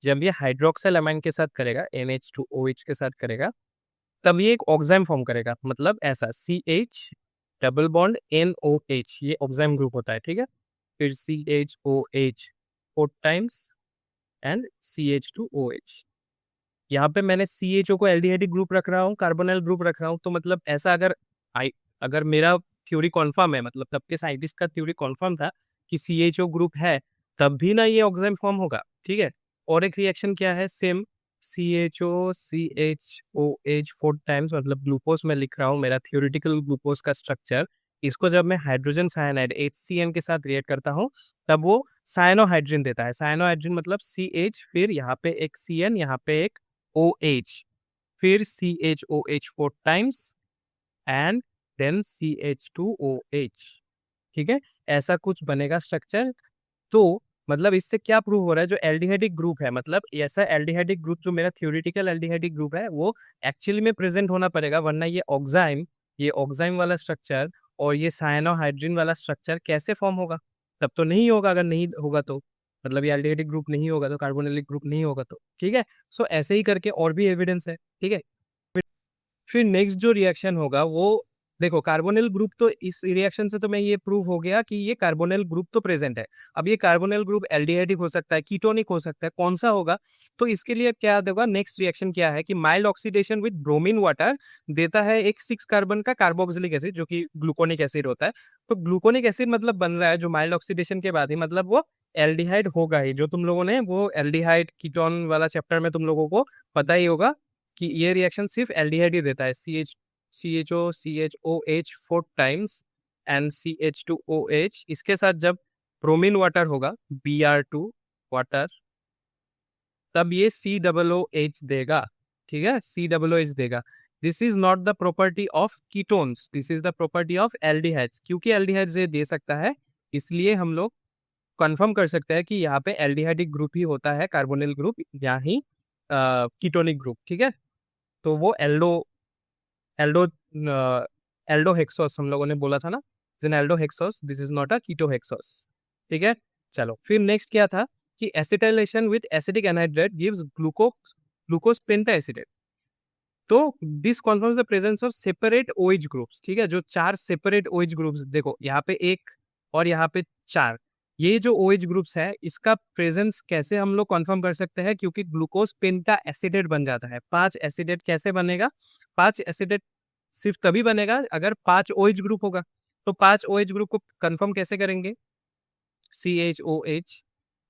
जब ये हाइड्रोक्सिल अमाइन के साथ करेगा, NH2OH के साथ करेगा, तब ये एक ऑक्साइम फॉर्म करेगा, मतलब ऐसा CH डबल बॉन्ड NOH, ये ऑक्साइम ग्रुप होता है। ठीक है, फिर CHOH 4 टाइम्स एंड CH2OH। यहाँ पे मैंने CHO को एल्डिहाइडिक ग्रुप रख रहा हूँ, कार्बोनाइल ग्रुप रख रहा हूँ, तो मतलब ऐसा अगर मेरा थ्योरी कॉन्फर्म है, मतलब तब के साइंटिस्ट का थ्योरी कॉन्फर्म था कि CHO ग्रुप है, तब भी ना ये ऑक्साइम फॉर्म होगा। ठीक है, और एक रिएक्शन क्या है, सेम CHO CHOH 4 टाइम्स, मतलब ग्लूकोज में लिख रहा हूँ, मेरा थियोरिटिकल ग्लूकोज का स्ट्रक्चर इसको जब मैं हाइड्रोजन साइनाइड HCN के साथ रिएक्ट करता हूँ तब वो साइनोहाइड्रिन देता है। साइनोहाइड्रिन मतलब CH, फिर यहाँ पे एक CN, यहाँ पे एक OH, फिर CHOH 4 times and then CH2OH। ठीक है, ऐसा कुछ बनेगा स्ट्रक्चर। तो मतलब इससे क्या प्रूव हो रहा है, जो एल्डिहाइडिक ग्रुप है, मतलब ऐसा एल्डिहाइडिक ग्रुप जो मेरा थ्योरेटिकल एल्डिहाइडिक ग्रुप है वो एक्चुअली में प्रेजेंट होना पड़ेगा, वरना ये ऑक्साइम वाला स्ट्रक्चर और ये साइनोहाइड्रिन वाला स्ट्रक्चर कैसे फॉर्म होगा? तब तो नहीं होगा। अगर नहीं होगा तो मतलब ये एल्डिहाइडिक ग्रुप नहीं होगा तो कार्बोनिलिक ग्रुप नहीं होगा तो, ठीक है। सो ऐसे ही करके और भी एविडेंस है, ठीक है। फिर नेक्स्ट जो रिएक्शन होगा वो देखो, कार्बोनिल ग्रुप, तो इस रिएक्शन से तो मैं ये प्रूव हो गया कि ये कार्बोनिल ग्रुप तो प्रेजेंट है। अब ये कार्बोनिल ग्रुप एल्डिहाइडिक हो सकता है, कीटोनिक हो सकता है, कौन सा होगा? तो इसके लिए क्या देगा, नेक्स्ट रिएक्शन क्या है कि mild oxidation with bromine water देता है एक 6 कार्बन का कार्बोक्सिलिक एसिड जो कि ग्लूकोनिक एसिड होता है। तो ग्लूकोनिक एसिड मतलब बन रहा है जो माइल्ड ऑक्सीडेशन के बाद ही, मतलब वो एल्डिहाइड होगा ही। जो तुम लोगों ने वो एल्डिहाइड कीटोन वाला चैप्टर में तुम लोगों को पता ही होगा कि ये रिएक्शन सिर्फ एल्डिहाइड ही देता है। CHO CHOH 4 times and CH2OH, इसके साथ जब ब्रोमीन वाटर होगा, Br2 वाटर, तब ये COOH देगा। ठीक है, COOH देगा। This is not the property of ketones, this is the property of aldehydes. क्योंकि एल्डिहाइड्स ये दे सकता है, इसलिए हम लोग कंफर्म कर सकते हैं कि यहाँ पे एल्डिहाइडिक ग्रुप ही होता है, कार्बोनिल ग्रुप या ही कीटोनिक ग्रुप। ठीक है, तो वो एल्डो एल्डोहेक्सोस हम लोगों ने बोला था ना, जिन aldohexose, this is not a ketohexose. ठीक है, चलो फिर नेक्स्ट क्या था कि acetylation with acetic anhydride gives glucose penta acetate. तो this confirms the presence of separate OH groups. ठीक है, जो 4 सेपरेट OH ग्रुप्स, देखो यहाँ पे एक और यहाँ पे 4, ये जो OH ग्रुप्स है इसका प्रेजेंस कैसे हम लोग कंफर्म कर सकते हैं? क्योंकि ग्लूकोज पेंटा एसिडेट बन जाता है। 5 एसिडेट कैसे बनेगा? 5 एसिडेट सिर्फ तभी बनेगा अगर 5 OH ग्रुप होगा। तो 5 OH ग्रुप को कंफर्म कैसे करेंगे? CHOH,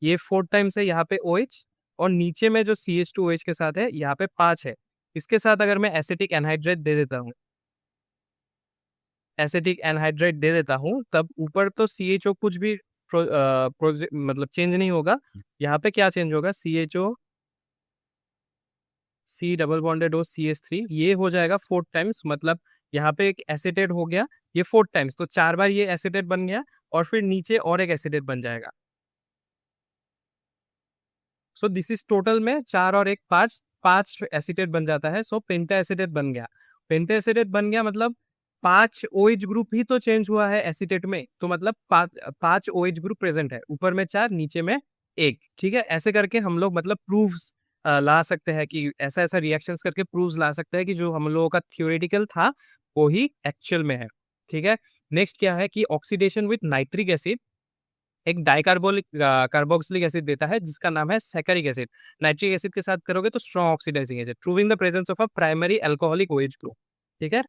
ये 4 टाइम्स है यहाँ पे OH, और नीचे में जो CH2OH के साथ है यहाँ पे 5 है। इसके साथ अगर मैं एसिटिक एनहाइड्रेट दे देता हूँ, एसिटिक एनहाइड्रेट दे देता हूँ, तब ऊपर तो CHO कुछ भी मतलब चेंज नहीं होगा। यहाँ पे क्या चेंज होगा? CHO, C double bonded O CH3, ये हो जाएगा 4 टाइम्स, मतलब यहाँ पे एक एसिटेट हो गया ये 4 टाइम्स, तो 4 बार ये एसिटेट बन गया और फिर नीचे और एक एसिटेट बन जाएगा। सो दिस इज टोटल में 4 और 1 5, 5 एसिटेट बन जाता है। सो पेंटा एसिटेट बन गया। पेंटा एसिटेट बन गया मतलब 5 OH ग्रुप ही तो चेंज हुआ है एसिटेट में, तो मतलब 5 OH ग्रुप प्रेजेंट है, ऊपर में 4 नीचे में 1। ठीक है, ऐसे करके हम लोग मतलब प्रूफ्स ला सकते हैं कि ऐसा ऐसा रिएक्शंस करके प्रूफ्स ला सकते हैं कि जो हम लोगों का थ्योरेटिकल था वो ही एक्चुअल में है। ठीक है, नेक्स्ट क्या है कि ऑक्सीडेशन विथ नाइट्रिक एसिड एक डाइकार्बोलिक कार्बोक्सिलिक एसिड देता है जिसका नाम है सैकरिक एसिड। नाइट्रिक एसिड के साथ करोगे तो strong oxidizing acid, proving the presence of a primary alcoholic OH group. ठीक है,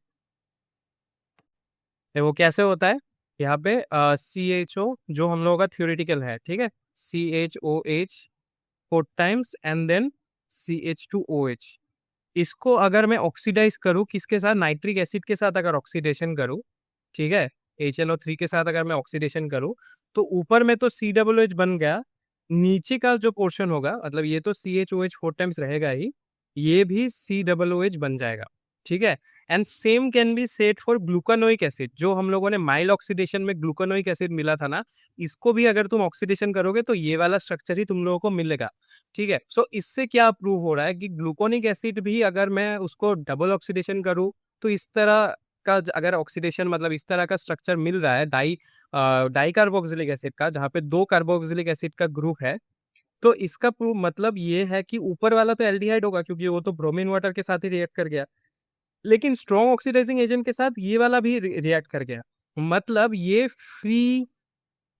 तो वो कैसे होता है? यहाँ पे CHO जो हम लोगों का थ्योरेटिकल है, ठीक है, CHOH 4 times and then CH2OH, इसको अगर मैं ऑक्सीडाइज करूँ किसके साथ? नाइट्रिक एसिड के साथ अगर ऑक्सीडेशन करूँ, ठीक है, HNO3 के साथ अगर मैं ऑक्सीडेशन करूँ, तो ऊपर में तो COOH बन गया, नीचे का जो पोर्शन होगा मतलब ये तो CHOH 4 टाइम्स रहेगा ही, ये भी COOH बन जाएगा। ठीक है, and same can be set for gluconic acid, जो हम लोगों ने माइल्ड ऑक्सीडेशन में ग्लूकोनोइक एसिड मिला था ना, इसको भी अगर तुम ऑक्सीडेशन करोगे तो ये वाला स्ट्रक्चर ही तुम लोगों को मिलेगा। ठीक है, सो इससे क्या प्रूव हो रहा है कि ग्लूकोनिक एसिड भी अगर मैं उसको डबल ऑक्सीडेशन करूँ तो इस तरह का अगर ऑक्सीडेशन मतलब इस तरह का स्ट्रक्चर मिल रहा है डाई कार्बोक्सिलिक एसिड का, जहाँ पे 2 कार्बोक्सिलिक एसिड का ग्रुप है, तो इसका प्रूफ मतलब ये है कि ऊपर वाला तो एल्डिहाइड होगा क्योंकि वो तो ब्रोमीन वाटर के साथ ही रिएक्ट कर गया, लेकिन स्ट्रॉन्ग ऑक्सीडाइजिंग एजेंट के साथ ये वाला भी रिएक्ट कर गया, मतलब ये फ्री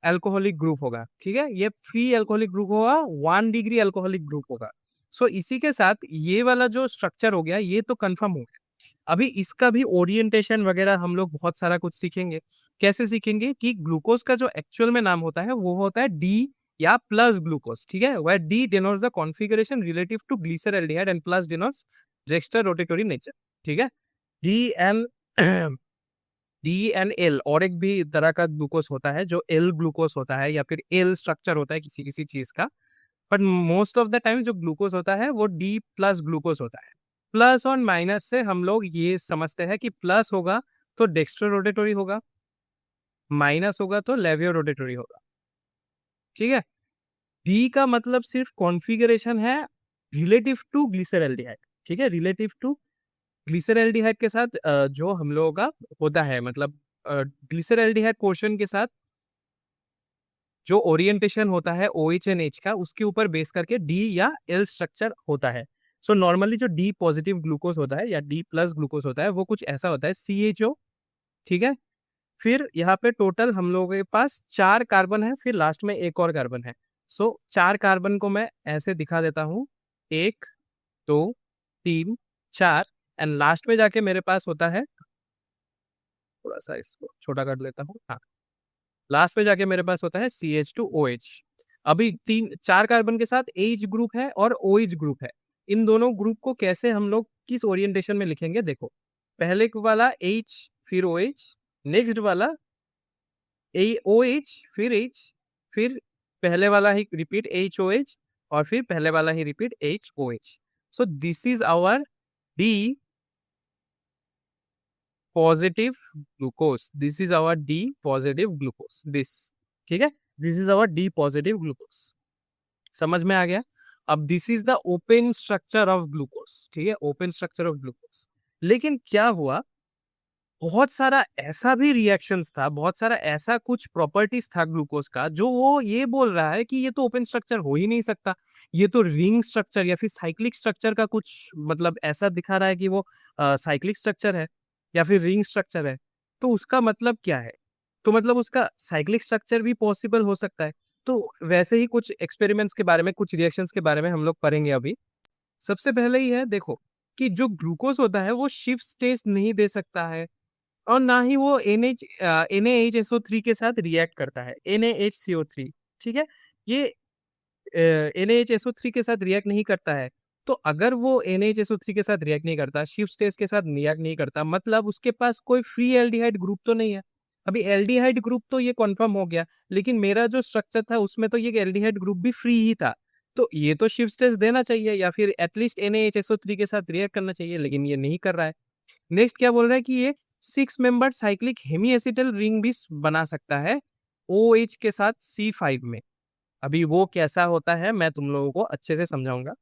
अल्कोहलिक ग्रुप होगा। ठीक है, ये फ्री अल्कोहलिक ग्रुप होगा, 1 डिग्री अल्कोहलिक ग्रुप होगा। सो इसी के साथ ये वाला जो स्ट्रक्चर हो गया ये तो कंफर्म हो गया। अभी इसका भी ओरिएंटेशन वगैरह हम लोग बहुत सारा कुछ सीखेंगे। कैसे सीखेंगे कि ग्लूकोज का जो एक्चुअल में नाम होता है वो होता है डी या प्लस ग्लूकोज। ठीक है, वह D denotes the configuration relative to glyceraldehyde and plus denotes dextro rotatory nature. ठीक है, D and D and L, और एक भी तरह का ग्लूकोज होता है जो एल ग्लूकोज होता है या फिर एल स्ट्रक्चर होता है किसी किसी चीज का, but most of the time जो ग्लूकोज होता है वो डी प्लस ग्लूकोज होता है। प्लस और माइनस से हम लोग ये समझते हैं कि प्लस होगा तो डेक्स्ट्रो रोटेटरी होगा, माइनस होगा तो लेवियो रोटेटरी होगा। ठीक है, डी का मतलब सिर्फ कॉन्फ़िगरेशन है रिलेटिव टू ग्लिसरॉल्डिहाइड। ठीक है, रिलेटिव टू ग्लिसरॉल्डिहाइड के साथ जो हम लोगों का होता है, मतलब ग्लिसरॉल्डिहाइड पोर्शन के साथ जो ओरिएंटेशन होता है OH एंड H का, उसके ऊपर बेस करके डी या एल स्ट्रक्चर होता है। सो नॉर्मली जो डी पॉजिटिव ग्लूकोज होता है या डी प्लस ग्लूकोज होता है वो कुछ ऐसा होता है CHO। ठीक है, फिर यहाँ पे टोटल हम लोगों के पास 4 कार्बन है, फिर लास्ट में एक और कार्बन है। सो 4 कार्बन को मैं ऐसे दिखा देता हूँ, 1 2 3 4, एंड लास्ट में जाके मेरे पास होता है, थोड़ा सा इसको छोटा कर लेता हूँ, हाँ, लास्ट में जाके मेरे पास होता है CH2OH। अभी 4 कार्बन के साथ H ग्रुप है और OH ग्रुप है। इन दोनों ग्रुप को कैसे हम लोग किस ओरिएंटेशन में लिखेंगे, देखो, पहले वाला H फिर OH, नेक्स्ट वाला OH फिर H, फिर पहले वाला ही रिपीट HOH, और फिर पहले वाला ही repeat HOH। So this is our D positive glucose, this is our D positive glucose, this. ठीक है, this is our D positive glucose. समझ में आ गया? अब this is the open structure of glucose. ठीक है, ओपन स्ट्रक्चर ऑफ ग्लूकोज। लेकिन क्या हुआ, बहुत सारा ऐसा भी रिएक्शंस था, बहुत सारा ऐसा कुछ प्रॉपर्टीज था ग्लूकोज का जो वो ये बोल रहा है कि ये तो ओपन स्ट्रक्चर हो ही नहीं सकता, ये तो रिंग स्ट्रक्चर या फिर साइक्लिक स्ट्रक्चर का कुछ मतलब ऐसा दिखा रहा है कि वो साइक्लिक स्ट्रक्चर है या फिर रिंग स्ट्रक्चर है। तो उसका मतलब क्या है? तो मतलब उसका साइक्लिक स्ट्रक्चर भी पॉसिबल हो सकता है। तो वैसे ही कुछ एक्सपेरिमेंट्स के बारे में, कुछ रिएक्शंस के बारे में हम लोग पढ़ेंगे अभी। सबसे पहले ही है, देखो, कि जो ग्लूकोज होता है वो शिफ्ट स्टेज नहीं दे सकता है, और ना ही वो NaHSO3 के साथ रिएक्ट करता है, NaHCO3। ठीक है, ये NaHSO3 के साथ रिएक्ट नहीं करता है। तो अगर वो NaHSO3 के साथ रिएक्ट नहीं करता, शिफ्ट स्टेज के साथ रिएक्ट नहीं करता, मतलब उसके पास कोई फ्री एल्डिहाइड ग्रुप तो नहीं है। अभी एल्डिहाइड ग्रुप तो ये कंफर्म हो गया, लेकिन मेरा जो स्ट्रक्चर था उसमें तो ये एल्डिहाइड ग्रुप भी फ्री ही था। तो ये तो शिफ्ट स्टेज देना चाहिए या फिर एटलीस्ट NaHSO3 के साथ रिएक्ट करना चाहिए, लेकिन ये नहीं कर रहा है। नेक्स्ट क्या बोल रहा है कि ये 6 member cyclic hemiacetal ring भी बना सकता है OH के साथ C5 में। अभी वो कैसा होता है मैं तुम लोगों को अच्छे से समझाऊंगा।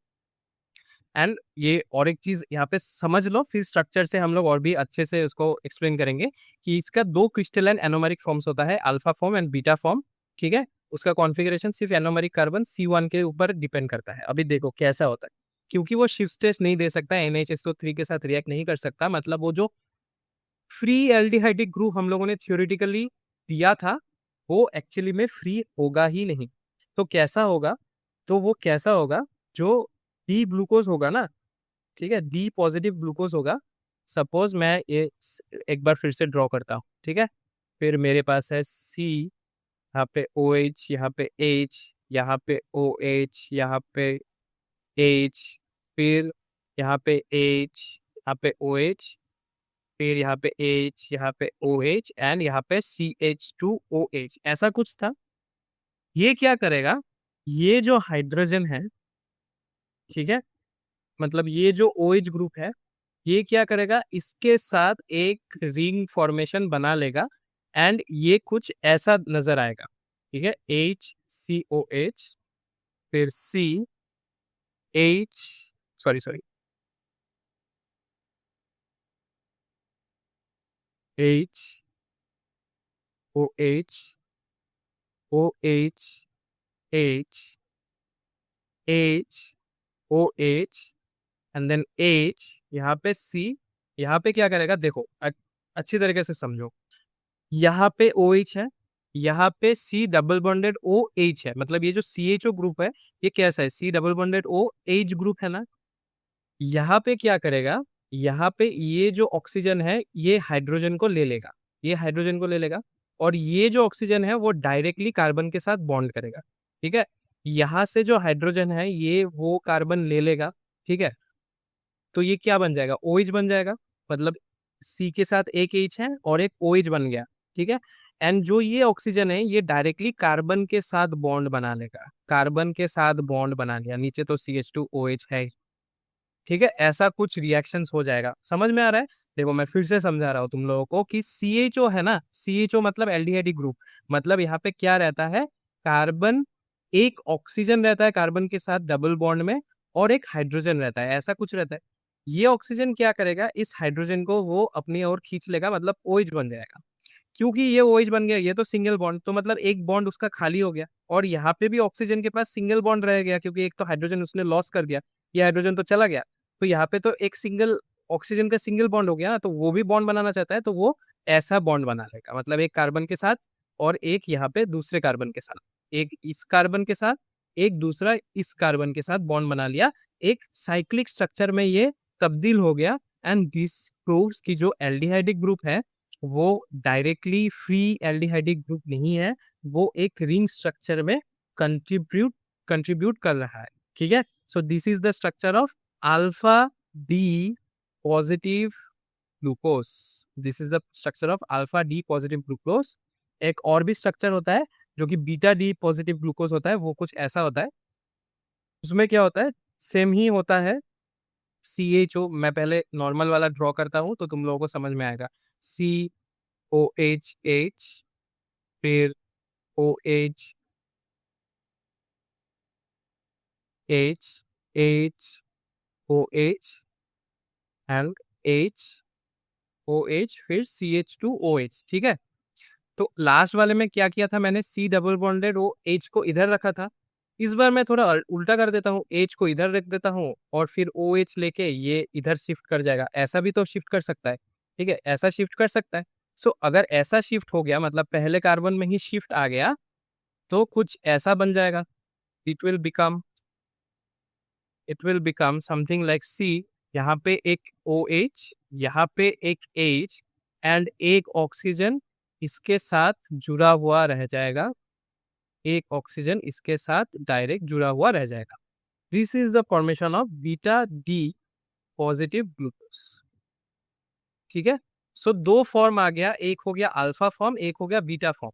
एंड ये और एक चीज यहाँ पे समझ लो, फिर स्ट्रक्चर से हम लोग और भी अच्छे से उसको एक्सप्लेन करेंगे कि इसका 2 क्रिस्टलाइन एनोमेरिक फॉर्म्स होता है, alpha form and beta form. ठीक है, उसका कॉन्फ़िगरेशन सिर्फ एनोमेरिक कार्बन C1 के ऊपर डिपेंड करता है। अभी देखो कैसा होता है, क्योंकि वो शिफ्ट स्टेज नहीं दे सकता, NaHSO3 के साथ रिएक्ट नहीं कर सकता, मतलब वो जो फ्री एल्डिहाइडिक ग्रुप हम लोगों ने थियोरेटिकली दिया था वो एक्चुअली में फ्री होगा ही नहीं। तो कैसा होगा, तो वो कैसा होगा, जो डी ग्लूकोज होगा ना, ठीक है, डी पॉजिटिव ग्लूकोज होगा। सपोज मैं ये एक बार फिर से ड्रॉ करता हूँ। ठीक है, फिर मेरे पास है सी, यहाँ पे OH, यहाँ पे H, यहाँ पे OH, यहाँ पे H, फिर यहाँ पे H, यहाँ पे OH, फिर यहाँ पे H, यहाँ पे OH एंड यहाँ पे CH2OH, ऐसा कुछ था। ये क्या करेगा, ये जो हाइड्रोजन है, ठीक है, मतलब ये जो OH ग्रुप है, ये क्या करेगा, इसके साथ एक रिंग फॉर्मेशन बना लेगा एंड ये कुछ ऐसा नजर आएगा। ठीक है, HCOH, फिर CH, sorry sorry, HOH, OH, HOH and then H, यहाँ पे C, यहाँ पे क्या करेगा, देखो अच्छी तरीके से समझो, यहाँ पे OH है, यहाँ पे C डबल बॉन्डेड OH है, मतलब ये जो CHO ग्रुप है ये कैसा है, C double bonded OH group है ना। यहाँ पे क्या करेगा, यहाँ पे ये जो ऑक्सीजन है ये हाइड्रोजन को ले लेगा, ये हाइड्रोजन को ले लेगा, और ये जो ऑक्सीजन है वो डायरेक्टली कार्बन के साथ बॉन्ड करेगा। ठीक है, यहाँ से जो हाइड्रोजन है ये वो कार्बन ले लेगा। ठीक है, तो ये क्या बन जाएगा, OH बन जाएगा, मतलब सी के साथ एक एच है और एक ओ एच बन गया, ठीक है। एंड जो ये ऑक्सीजन है ये डायरेक्टली कार्बन के साथ बॉन्ड बना लेगा, कार्बन के साथ बॉन्ड बना लिया, नीचे तो CH2OH है, ठीक है। ऐसा कुछ रिएक्शंस हो जाएगा, समझ में आ रहा है। देखो मैं फिर से समझा रहा हूँ तुम लोगों को कि CHO है ना, CHO मतलब एल्डिहाइड ग्रुप, मतलब यहाँ पे क्या रहता है, कार्बन, एक ऑक्सीजन रहता है कार्बन के साथ डबल बॉन्ड में और एक हाइड्रोजन रहता है, ऐसा कुछ रहता है। ये ऑक्सीजन क्या करेगा, इस हाइड्रोजन को वो अपनी ओर खींच लेगा, मतलब OH बन जाएगा। क्योंकि ये OH बन गया, ये तो सिंगल बॉन्ड, तो मतलब एक बॉन्ड उसका खाली हो गया और यहाँ पे भी ऑक्सीजन के पास सिंगल बॉन्ड रह गया, क्योंकि एक तो हाइड्रोजन उसने लॉस कर दिया, ये हाइड्रोजन तो चला गया, तो यहाँ पे तो एक सिंगल ऑक्सीजन का सिंगल बॉन्ड हो गया ना, तो वो भी बॉन्ड बनाना चाहता है तो वो ऐसा बॉन्ड बना लेगा, मतलब एक कार्बन के साथ और एक यहाँ पे दूसरे कार्बन के साथ, एक इस कार्बन के साथ, एक दूसरा इस कार्बन के साथ बॉन्ड बना लिया, एक साइक्लिक स्ट्रक्चर में ये तब्दील हो गया। एंड दिस प्रूव्स कि जो एल्डिहाइडिक ग्रुप है वो डायरेक्टली फ्री एल्डिहाइडिक ग्रुप नहीं है, वो एक रिंग स्ट्रक्चर में कंट्रीब्यूट कंट्रीब्यूट कर रहा है, ठीक है। सो this is the structure of alpha D positive glucose, this is the structure of alpha D positive glucose. एक और भी स्ट्रक्चर होता है जो कि बीटा डी पॉजिटिव ग्लूकोज होता है, वो कुछ ऐसा होता है, उसमें क्या होता है, सेम ही होता है, CHO, मैं पहले नॉर्मल वाला ड्रॉ करता हूँ तो तुम लोगों को समझ में आएगा। COH, फिर OH, H, OH and OH, फिर CH2OH, ठीक है। तो लास्ट वाले में क्या किया था मैंने, C डबल बॉन्डेड ओ H को इधर रखा था, इस बार मैं थोड़ा उल्टा कर देता हूँ, H को इधर रख देता हूँ और फिर OH लेके ये इधर शिफ्ट कर जाएगा, ऐसा भी तो शिफ्ट कर सकता है, ठीक है, ऐसा शिफ्ट कर सकता है। सो अगर ऐसा शिफ्ट हो गया, मतलब पहले कार्बन में ही शिफ्ट आ गया, तो कुछ ऐसा बन जाएगा, it will become something like C, यहाँ पे एक OH, यहाँ पे एक H एंड एक ऑक्सीजन इसके साथ जुड़ा हुआ रह जाएगा, एक ऑक्सीजन इसके साथ डायरेक्ट जुड़ा हुआ रह जाएगा। This is the formation of beta D positive glucose, ठीक है। सो दो फॉर्म आ गया, एक हो गया अल्फा फॉर्म, एक हो गया बीटा फॉर्म।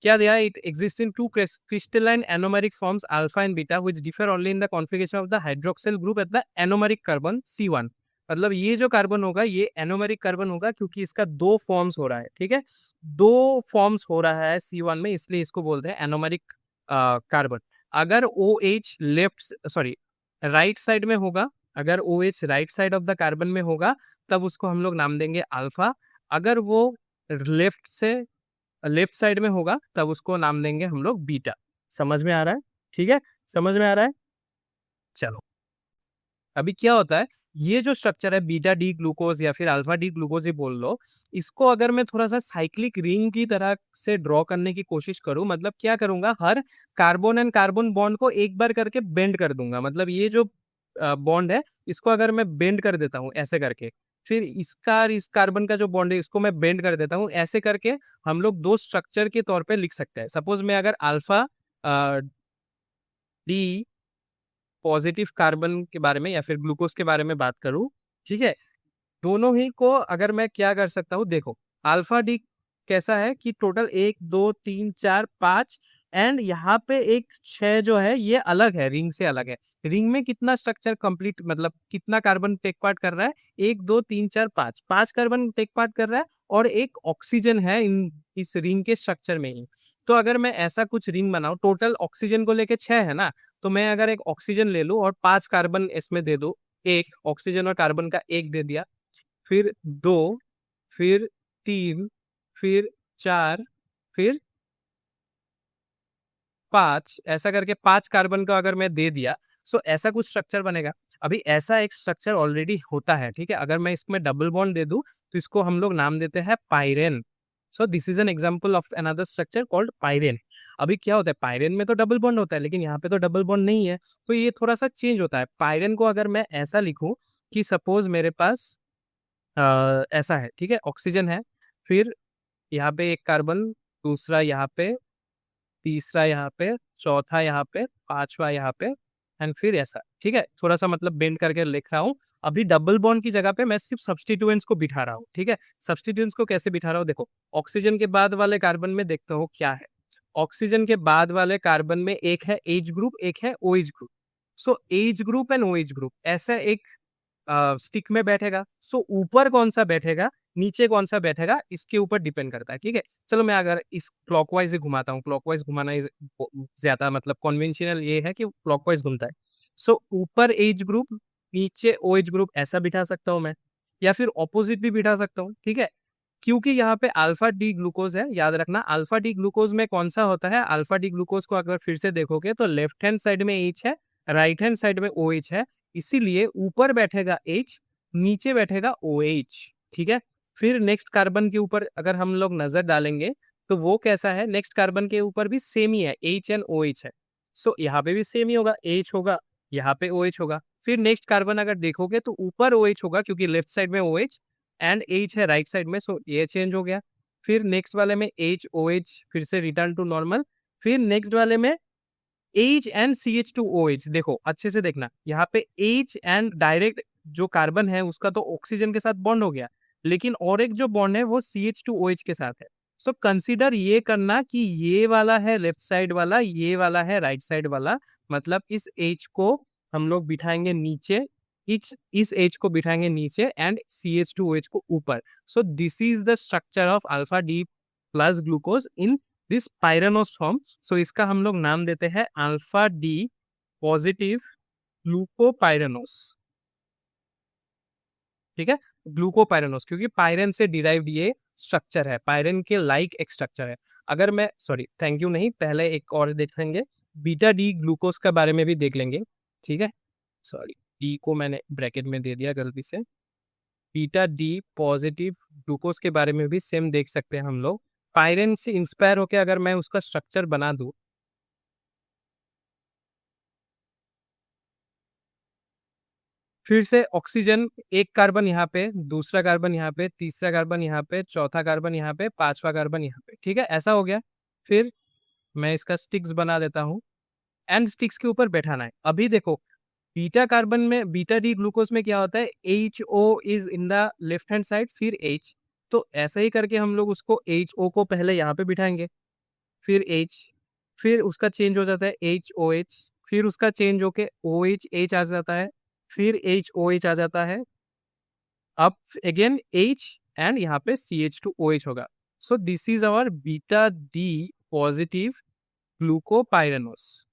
क्या दिया, it exist in two crystalline anomeric forms alpha and beta which differ only in the configuration of the hydroxyl group at the anomeric carbon C1। मतलब ये जो कार्बन होगा ये एनोमेरिक कार्बन होगा क्योंकि इसका दो फॉर्म्स हो रहा है, ठीक है, दो फॉर्म्स हो रहा है C1 में, इसलिए इसको बोलते हैं एनोमेरिक कार्बन। अगर OH left sorry right side में होगा, अगर OH right side of the carbon में होगा तब उसको हम लोग नाम देंगे अल्फा, अगर वो लेफ्ट साइड में होगा तब उसको नाम देंगे हम लोग बीटा। समझ में आ रहा है, ठीक है, समझ में आ रहा है। चलो अभी क्या होता है, ये जो स्ट्रक्चर है बीटा डी ग्लूकोज या फिर अल्फा डी ग्लूकोज ही बोल लो, इसको अगर मैं थोड़ा सा साइक्लिक रिंग की तरह से ड्रॉ करने की कोशिश करूं, मतलब क्या करूंगा, हर कार्बन एंड कार्बन बॉन्ड को एक बार करके बेंड कर दूंगा, मतलब ये जो बॉन्ड है इसको अगर मैं बेंड कर देता हूँ ऐसे करके, फिर इसका और इस कार्बन का जो बॉन्ड है इसको मैं बेंड कर देता हूँ, ऐसे करके हम लोग दो स्ट्रक्चर के तौर पे लिख सकते हैं। सपोज मैं अगर अल्फा डी पॉजिटिव कार्बन के बारे में या फिर ग्लूकोज के बारे में बात करूं, ठीक है, दोनों ही को अगर मैं क्या कर सकता हूँ, देखो अल्फा डी कैसा है कि टोटल 1 2 3 4 5 एंड यहाँ पे एक 6 जो है ये अलग है, रिंग से अलग है। रिंग में कितना स्ट्रक्चर कंप्लीट, मतलब कितना कार्बन टेक पार्ट कर रहा है, 1 2 3 4 5 5 कार्बन टेक पार्ट कर रहा है और एक ऑक्सीजन है इन इस रिंग के स्ट्रक्चर में ही। तो अगर मैं ऐसा कुछ रिंग बनाऊं, टोटल ऑक्सीजन को लेके 6 है ना, तो मैं अगर एक ऑक्सीजन ले लूं और 5 कार्बन इसमें दे दूं, एक ऑक्सीजन और कार्बन का एक दे दिया, फिर 2, फिर 3, फिर 4, फिर 5, ऐसा करके 5 कार्बन का अगर मैं दे दिया, सो ऐसा कुछ स्ट्रक्चर बनेगा। अभी ऐसा एक स्ट्रक्चर ऑलरेडी होता है, ठीक है, अगर मैं इसमें डबल बॉन्ड दे दूं तो इसको हम लोग नाम देते हैं pyran. So this is an example of another structure called pyran. अभी क्या होता है, पाइरेन में तो डबल बॉन्ड होता है लेकिन यहाँ पे तो डबल बॉन्ड नहीं है, तो ये थोड़ा सा चेंज होता है। पाइरेन को अगर मैं ऐसा लिखूं कि सपोज मेरे पास ऐसा है, ठीक है, ऑक्सीजन है, फिर यहाँ पे एक कार्बन, दूसरा यहाँ पे, तीसरा यहाँ पे, चौथा यहाँ पे, पांचवा यहाँ पे, एंड फिर ऐसा, ठीक है, थोड़ा सा मतलब बेंड करके लिख रहा हूँ। अभी डबल बॉन्ड की जगह पे मैं सिर्फ सब्स्टिट्यूएंट्स को बिठा रहा हूँ, ठीक है। सब्स्टिट्यूएंट्स को कैसे बिठा रहा हूँ, देखो ऑक्सीजन के बाद वाले कार्बन में देखते हो क्या है। ऑक्सीजन के बाद वाले कार्बन में एक है एच ग्रुप, एक है OH group. So H group and OH group ऐसा एक स्टिक में बैठेगा। सो ऊपर कौन सा बैठेगा, नीचे कौन सा बैठेगा, इसके ऊपर डिपेंड करता है, ठीक है। चलो मैं अगर इस क्लॉकवाइज घुमाता हूँ, क्लॉकवाइज घुमाना ज्यादा मतलब कन्वेंशनल ये है कि क्लॉकवाइज घूमता है। सो ऊपर एच ग्रुप, नीचे ओ एच ग्रुप, ऐसा बिठा सकता हूँ मैं, या फिर ऑपोजिट भी बिठा सकता हूँ, ठीक है। क्योंकि यहाँ पे अल्फा डी ग्लूकोज है, याद रखना अल्फा डी ग्लूकोज में कौन सा होता है, अल्फा डी ग्लूकोज को अगर फिर से देखोगे तो लेफ्ट हैंड साइड में एच है, राइट हैंड साइड में ओ एच है। इसीलिए ऊपर बैठेगा H, नीचे बैठेगा OH, ठीक है। फिर नेक्स्ट कार्बन के ऊपर अगर हम लोग नजर डालेंगे तो वो कैसा है, नेक्स्ट कार्बन के ऊपर भी सेम ही है, H एंड OH है। सो यहाँ पे भी सेम ही होगा, H होगा, यहाँ पे OH होगा। फिर नेक्स्ट कार्बन अगर देखोगे तो ऊपर OH होगा क्योंकि लेफ्ट साइड में OH एंड H है राइट साइड में, सो ये चेंज हो गया। फिर नेक्स्ट वाले में HOH फिर से रिटर्न टू नॉर्मल। फिर नेक्स्ट वाले में H एंड CH2OH, देखो अच्छे से देखना, यहाँ पे H एंड डायरेक्ट जो कार्बन है उसका तो ऑक्सीजन के साथ बॉन्ड हो गया, लेकिन और एक जो बॉन्ड है वो CH2OH के साथ है। सो कंसीडर ये करना कि ये वाला है लेफ्ट साइड वाला, ये वाला है राइट साइड वाला। मतलब इस H को हम लोग बिठाएंगे नीचे, इस H को बिठाएंगे नीचे एंड CH2OH को ऊपर। So this is the structure of alpha D plus glucose in this pyranose form. सो इसका हम लोग नाम देते हैं अल्फा डी पॉजिटिव ग्लूकोपायरानोस, ठीक है। ग्लूकोपायरानोस क्योंकि पायरन से डिराइव्ड ये स्ट्रक्चर है, पायरन के लाइक एक स्ट्रक्चर है। अगर मैं सॉरी थैंक यू नहीं, पहले एक और देख लेंगे, बीटा डी ग्लूकोज के बारे में भी देख लेंगे, ठीक है। सॉरी डी को मैंने ब्रैकेट में दे दिया गलती से। बीटा डी पॉजिटिव ग्लूकोज के बारे में भी सेम देख सकते हैं हम लोग। पायरन से इंस्पायर होकर अगर मैं उसका स्ट्रक्चर बना दूं, फिर से ऑक्सीजन एक कार्बन यहाँ पे, दूसरा कार्बन यहाँ पे, तीसरा कार्बन यहाँ पे, चौथा कार्बन यहाँ पे, पांचवा कार्बन यहाँ पे, ठीक है, ऐसा हो गया। फिर मैं इसका स्टिक्स बना देता हूँ एंड स्टिक्स के ऊपर बैठाना है। अभी देखो बीटा कार्बन में, बीटा डी ग्लूकोज में क्या होता है, HO is in the left hand side, फिर H। तो ऐसा ही करके हम लोग उसको HO को पहले यहाँ पे बिठाएंगे, फिर H, फिर उसका चेंज हो जाता है HOH, फिर उसका चेंज होके OH आ जाता है, फिर HOH आ जाता है, अब अगेन H एंड यहाँ पे CH2OH होगा। So this is our beta D positive glucopyranose,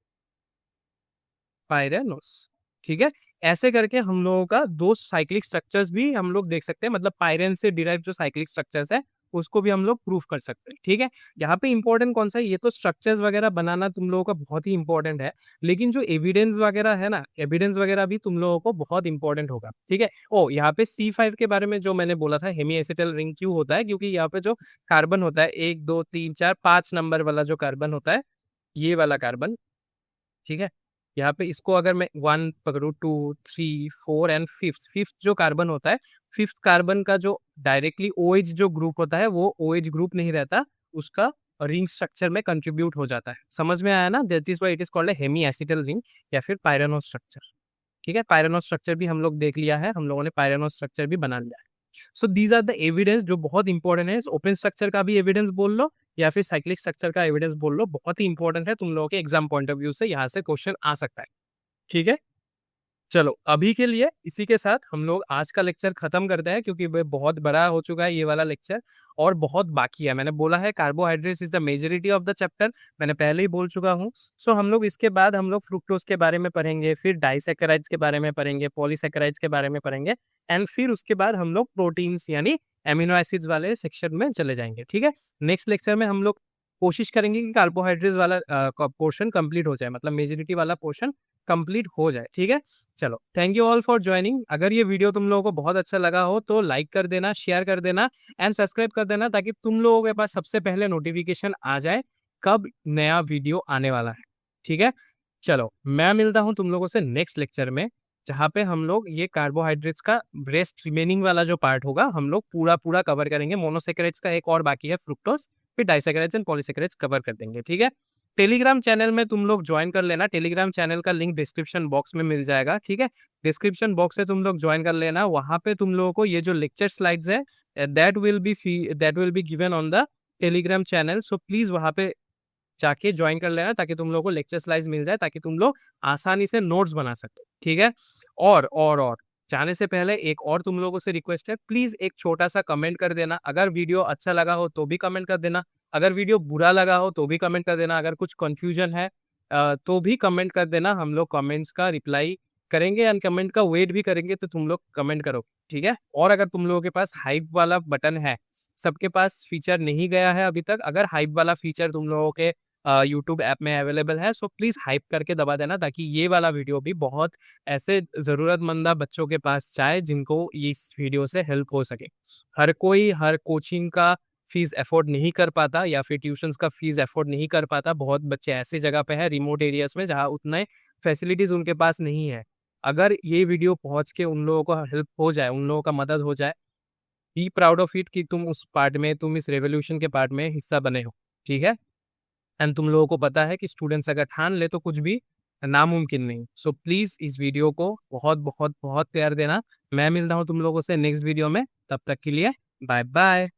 pyranose, ठीक है। ऐसे करके हम लोगों का दो साइक्लिक स्ट्रक्चर्स भी हम लोग देख सकते हैं, मतलब पायरेन से डिराइव जो साइक्लिक स्ट्रक्चर्स है उसको भी हम लोग प्रूफ कर सकते हैं, ठीक है। यहाँ पे इंपॉर्टेंट कौन सा है, ये तो स्ट्रक्चर्स वगैरह बनाना तुम लोगों का बहुत ही इंपॉर्टेंट है, लेकिन जो एविडेंस वगैरह है ना, एविडेंस वगैरह भी तुम लोगों को बहुत इंपॉर्टेंट होगा, ठीक है। ओ यहाँ पे C5 के बारे में जो मैंने बोला था, हेमी एसिटल रिंग क्यों होता है, क्योंकि यहाँ पे जो कार्बन होता है 1 2 3 4 5 नंबर वाला जो कार्बन होता है, ये वाला कार्बन, ठीक है। यहाँ पे इसको अगर मैं 1 पकड़ू, 2 3 4 एंड फिफ्थ, फिफ्थ जो कार्बन होता है, फिफ्थ कार्बन का जो डायरेक्टली OH जो ग्रुप होता है वो OH ग्रुप नहीं रहता, उसका रिंग स्ट्रक्चर में कंट्रीब्यूट हो जाता है। समझ में आया ना, that is why it is called hemiacetal ring या फिर पायरानो स्ट्रक्चर, ठीक है। पायरानो स्ट्रक्चर भी हम लोग देख लिया है, हम लोगों ने पायरानो स्ट्रक्चर भी बना लिया है। So these are the evidence जो बहुत इंपॉर्टेंट है। ओपन स्ट्रक्चर का भी एविडेंस बोल लो या फिर साइक्लिक स्ट्रक्चर का एविडेंस बोल लो, बहुत ही इंपॉर्टेंट है, तुम लोगों के एग्जाम पॉइंट ऑफ व्यू से यहाँ से क्वेश्चन आ सकता है, ठीक है। चलो अभी के लिए इसी के साथ हम लोग आज का लेक्चर खत्म करते हैं, क्योंकि वह बहुत बड़ा हो चुका है ये वाला लेक्चर और बहुत बाकी है। मैंने बोला है carbohydrates is the majority of the chapter, मैंने पहले ही बोल चुका हूँ। सो हम लोग इसके बाद हम लोग फ्रुक्टोज के बारे में पढ़ेंगे, फिर डाइसैकेराइड्स के बारे में पढ़ेंगे, पॉलीसैकेराइड्स के बारे में पढ़ेंगे एंड फिर उसके बाद हम लोग प्रोटीन्स यानी एमिनो एसिड्स वाले सेक्शन में चले जाएंगे, ठीक है। नेक्स्ट लेक्चर में हम लोग कोशिश करेंगे कि कार्बोहाइड्रेट्स वाला पोर्शन कंप्लीट हो जाए, मतलब मेजोरिटी वाला पोर्शन कंप्लीट हो जाए, ठीक है। चलो thank you all for joining. अगर ये वीडियो तुम लोगों को बहुत अच्छा लगा हो तो लाइक कर देना, शेयर कर देना एंड सब्सक्राइब कर देना, ताकि तुम लोगों के पास सबसे पहले नोटिफिकेशन आ जाए कब नया वीडियो आने वाला है, ठीक है। चलो मैं मिलता हूँ तुम लोगों से नेक्स्ट लेक्चर में, जहाँ पे हम लोग ये कार्बोहाइड्रेट्स का रेस्ट रिमेनिंग वाला जो पार्ट होगा हम लोग पूरा पूरा कवर करेंगे। मोनोसेकेराइड्स का एक और बाकी है, फ्रुक्टोज, फिर डाइसेकेराइड्स एंड पॉलीसेकेराइड्स कवर कर देंगे, ठीक है। टेलीग्राम चैनल में तुम लोग ज्वाइन कर लेना। टेलीग्राम चैनल का लिंक डिस्क्रिप्शन बॉक्स में मिल जाएगा, ठीक है। डिस्क्रिप्शन बॉक्स से तुम लोग ज्वाइन कर लेना। वहां पे तुम लोगों को ये जो लेक्चर स्लाइड्स है that will be given on the Telegram channel. So please वहां पे जाके ज्वाइन कर लेना ताकि तुम लोगों को लेक्चर स्लाइड्स मिल जाए, ताकि तुम लोग आसानी से नोट्स बना सको, ठीक है। और जाने से पहले एक और तुम लोगों से रिक्वेस्ट है, प्लीज एक छोटा सा कमेंट कर देना। अगर वीडियो अच्छा लगा हो तो भी कमेंट कर देना, अगर वीडियो बुरा लगा हो तो भी कमेंट कर देना, अगर कुछ कंफ्यूजन है तो भी कमेंट कर देना। हम लोग कमेंट्स का रिप्लाई करेंगे एंड कमेंट का वेट भी करेंगे, तो तुम लोग कमेंट करो, ठीक है। और अगर तुम लोगों के पास हाइप वाला बटन है, सबके पास फीचर नहीं गया है अभी तक, अगर हाइप वाला फीचर तुम लोगों के यूट्यूब ऐप में अवेलेबल है, सो प्लीज हाइप करके दबा देना, ताकि ये वाला वीडियो भी बहुत ऐसे जरूरतमंदा बच्चों के पास जाए जिनको इस वीडियो से हेल्प हो सके। हर कोई हर कोचिंग का फीस अफोर्ड नहीं कर पाता या फिर ट्यूशंस का फीस अफोर्ड नहीं कर पाता। बहुत बच्चे ऐसे जगह पे है रिमोट एरियाज में जहाँ उतने फैसिलिटीज उनके पास नहीं है। अगर ये वीडियो पहुंच के उन लोगों को हेल्प हो जाए, उन लोगों का मदद हो जाए, बी प्राउड ऑफ इट कि तुम उस पार्ट में, तुम इस रेवोल्यूशन के पार्ट में हिस्सा बने हो, ठीक है। एंड तुम लोगों को पता है कि स्टूडेंट्स अगर ठान ले तो कुछ भी नामुमकिन नहीं। सो प्लीज इस वीडियो को बहुत बहुत बहुत प्यार देना। मैं मिलता हूँ तुम लोगों से नेक्स्ट वीडियो में, तब तक के लिए बाय बाय।